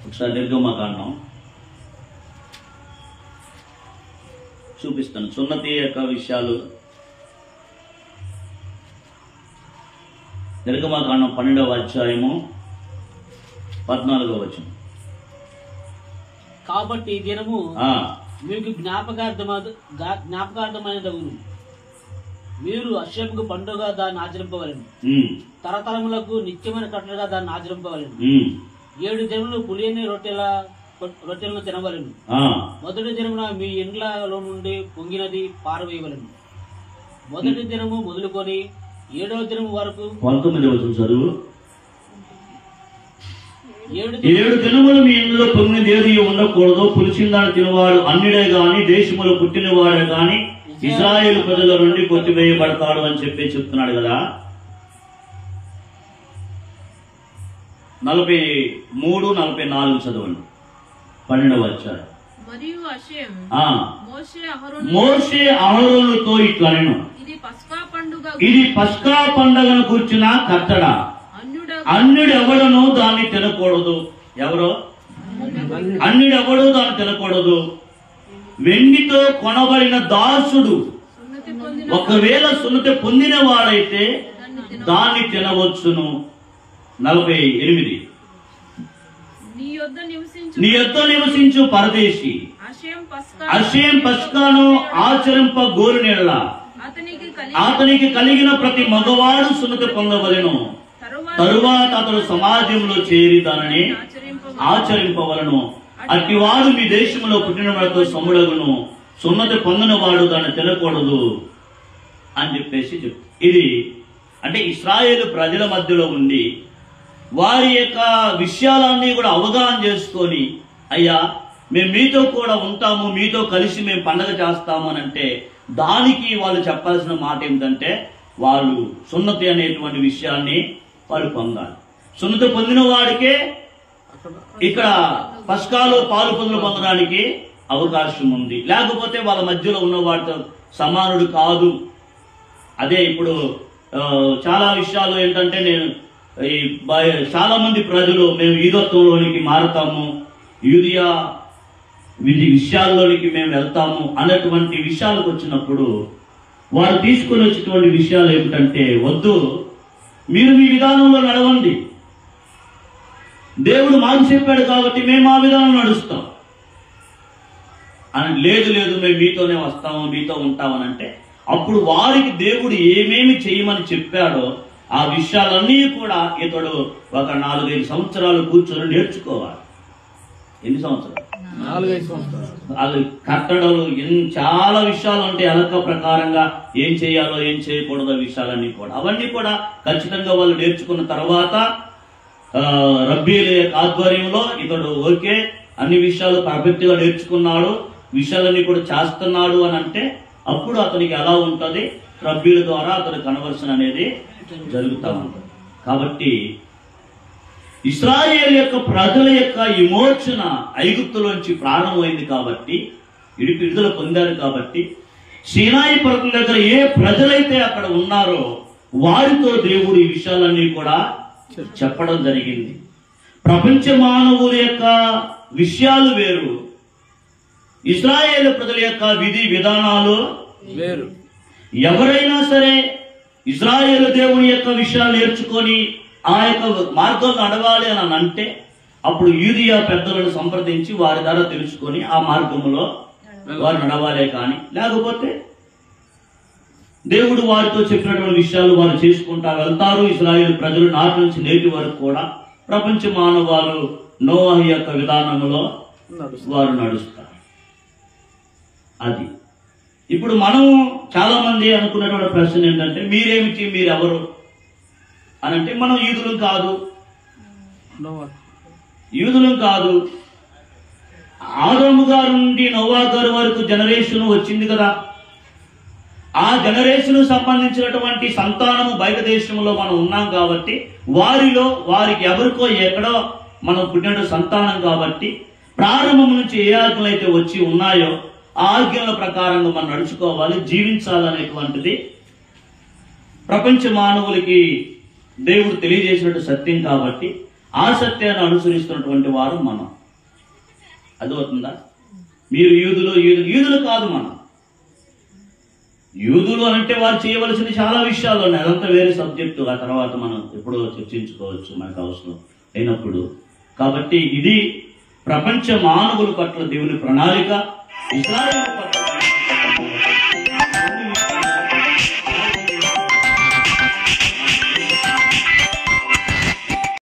ఒకసారి నిర్గమకాండం చూపిస్తాను, సున్నతి యొక్క విషయాలు. నిర్గమకాండం 12వ అధ్యాయము 14వ వచనం. కాబట్టి ఈ దినము మీకు జ్ఞాపకార్థమైనదగును. మీరు అశ్యముకు పండుగ దాన్ని ఆచరింపవలను, తరతరములకు నిత్యమైన కట్టడగా దాన్ని ఆచరింపవలను. 7 దినములు పులియని రొట్టెల రొట్టెలను తినవలెను. ఆ, మొదటి దినమున మీ ఇండ్లలో నుండి పొంగినది పారవేయవలెను. మొదటి దినము మొదలుకొని 7వ దినము వరకు 19వ వచనం చదువు. 7 దినములు మీ ఇంట్లో పొంగినది ఏది ఉండకూడదు. పులిచిందాన్ని తినవాడు అన్యుడే గాని దేశములో పుట్టినవాడే గాని ఇశ్రాయేలు ప్రజల నుండి కొట్టివేయబడతాడు అని చెప్తున్నాడు కదా. 43, 44 చదవండి. 12వ అధ్యాయం. మరియు హషేం ఆ, మోషే అహరోనుతో ఇట్లనెను, ఇది పస్కా పండుగ ఇది పస్కా పండగను కూర్చున్న కట్టడ. అన్యుడు ఎవడను దాన్ని తినకూడదు. ఎవరో అన్యుడు ఎవడు దాన్ని తినకూడదు. వెండితో కొనబడిన దాసుడు ఒకవేళ సున్నతి పొందిన వాడైతే దాన్ని తినవచ్చును. 48. నీ యొద్ద నివసించు పరదేశి హషేం పస్కాను ఆచరింప గోరునేల అతనికి కలిగిన ప్రతి మగవాడు సున్నతి పొందవలెను. తరువాత అతడు సమాజంలో చేరి దానిని ఆచరింపవలను. అట్టివాడు మీ దేశంలో పుట్టిన వాడితో సముడగును. సున్నతి పొందిన వాడు దాన్ని తినకూడదు అని చెప్పేసి ఇది అంటే ఇశ్రాయేలు ప్రజల మధ్యలో ఉండి వారి యొక్క విషయాలన్నీ కూడా అవగాహన చేసుకొని, అయ్యా మేము మీతో కూడా ఉంటాము, మీతో కలిసి మేము పండగ చేస్తాము అని అంటే దానికి వాళ్ళు చెప్పాల్సిన మాట ఏమిటంటే వాళ్ళు సున్నతి అనేటువంటి విషయాన్ని వాళ్ళు పొందాలి. సున్నతి పొందిన వాడికే ఇక్కడ పస్కాలో పాలు పొందులు పొందడానికి అవకాశం ఉంది. లేకపోతే వాళ్ళ మధ్యలో ఉన్న వాటితో సమానుడు కాదు. అదే ఇప్పుడు చాలా విషయాలు ఏంటంటే నేను చాలా మంది ప్రజలు మేము యూదత్వంలోనికి మారుతాము, యూదియా విషయాల్లోనికి మేము వెళ్తాము అన్నటువంటి విషయాలకు వచ్చినప్పుడు వారు తీసుకొని వచ్చేటువంటి విషయాలు ఏమిటంటే, వద్దు మీరు మీ విధానంలో నడవండి, దేవుడు మాకు చెప్పాడు కాబట్టి మేము ఆ విధానం నడుస్తాం అని. లేదు మేము మీతోనే వస్తాము, మీతో ఉంటామని అంటే అప్పుడు వారికి దేవుడు ఏమేమి చేయమని చెప్పాడో ఆ విషయాలన్నీ కూడా ఇతడు ఒక 4-5 సంవత్సరాలు కూర్చొని నేర్చుకోవాలి. ఎన్ని సంవత్సరాలు? 4-5 సంవత్సరాలు. అది కట్టడలు చాలా విషయాలు ఉంటాయి. అలక ప్రకారంగా ఏం చేయాలో ఏం చేయకూడదో విషయాలన్నీ కూడా అవన్నీ కూడా ఖచ్చితంగా వాళ్ళు నేర్చుకున్న తర్వాత రబ్బీల ఆధ్వర్యంలో ఇతడు ఓకే అన్ని విషయాలు పర్ఫెక్ట్ గా నేర్చుకున్నాడు, విషయాలన్నీ కూడా చేస్తున్నాడు అని అంటే అప్పుడు అతనికి ఎలా ఉంటుంది, రబ్బీల ద్వారా అతని కన్వర్షన్ అనేది జరుగుతూ ఉంటుంది. కాబట్టి ఇశ్రాయేలు యొక్క ప్రజల యొక్క విమోచన ఐగుప్తులోంచి ప్రారంభమైంది కాబట్టి, విడుదల పొందారు కాబట్టి సీనాయి పర్వతం దగ్గర ఏ ప్రజలైతే అక్కడ ఉన్నారో వారితో దేవుడు ఈ విషయాలన్నీ కూడా చెప్పడం జరిగింది. ప్రపంచ మానవుల యొక్క విషయాలు వేరు, ఇశ్రాయేలు ప్రజల యొక్క విధి విధానాలు వేరు. ఎవరైనా సరే ఇశ్రాయేలు దేవుని యొక్క విషయాలు నేర్చుకొని ఆ యొక్క మార్గంలో నడవాలి అని అంటే అప్పుడు యూదియా పెద్దలను సంప్రదించి వారి ద్వారా తెలుసుకొని ఆ మార్గంలో వారు నడవాలే కానీ లేకపోతే దేవుడు వారితో చెప్పినటువంటి విషయాలు వారు చేసుకుంటా వెళ్తారు. ఇశ్రాయేలు ప్రజలు నాటి నుంచి నేటి వరకు కూడా ప్రపంచ మానవాలు నోవాహు యొక్క విధానంలో వారు నడుస్తారు. అది ఇప్పుడు మనం చాలా మంది అనుకున్నటువంటి ప్రశ్న ఏంటంటే మీరేమిటి, మీరెవరు అని అంటే మనం యూదులం కాదు. ఆదాము గారు నుండి నోవా గారు వరకు జనరేషన్ వచ్చింది కదా. ఆ జనరేషన్ సంబంధించినటువంటి సంతానము బయట దేశంలో మనం ఉన్నాం కాబట్టి వారికి ఎవరికో ఎక్కడో మనం పుట్టిన సంతానం కాబట్టి ప్రారంభం నుంచి ఏ ఆజ్ఞలు అయితే వచ్చి ఉన్నాయో ఆ ఆజ్ఞల ప్రకారంగా మనం నడుచుకోవాలి, జీవించాలనేటువంటిది ప్రపంచ మానవులకి దేవుడు తెలియజేసినట్టు సత్యం కాబట్టి ఆ సత్యాన్ని అనుసరిస్తున్నటువంటి వారు మనం. అదవుతుందా? మీరు యూదులు కాదు. మనం యూదులు అంటే వారు చేయవలసిన చాలా విషయాలు ఉన్నాయి, అదంతా వేరే సబ్జెక్టు. ఆ తర్వాత మనం ఎప్పుడో చర్చించుకోవచ్చు మనకు అవసరం అయినప్పుడు. కాబట్టి ఇది ప్రపంచ మానవుల పట్ల దేవుని ప్రణాళిక, ఇశ్రాయేలు పట్ల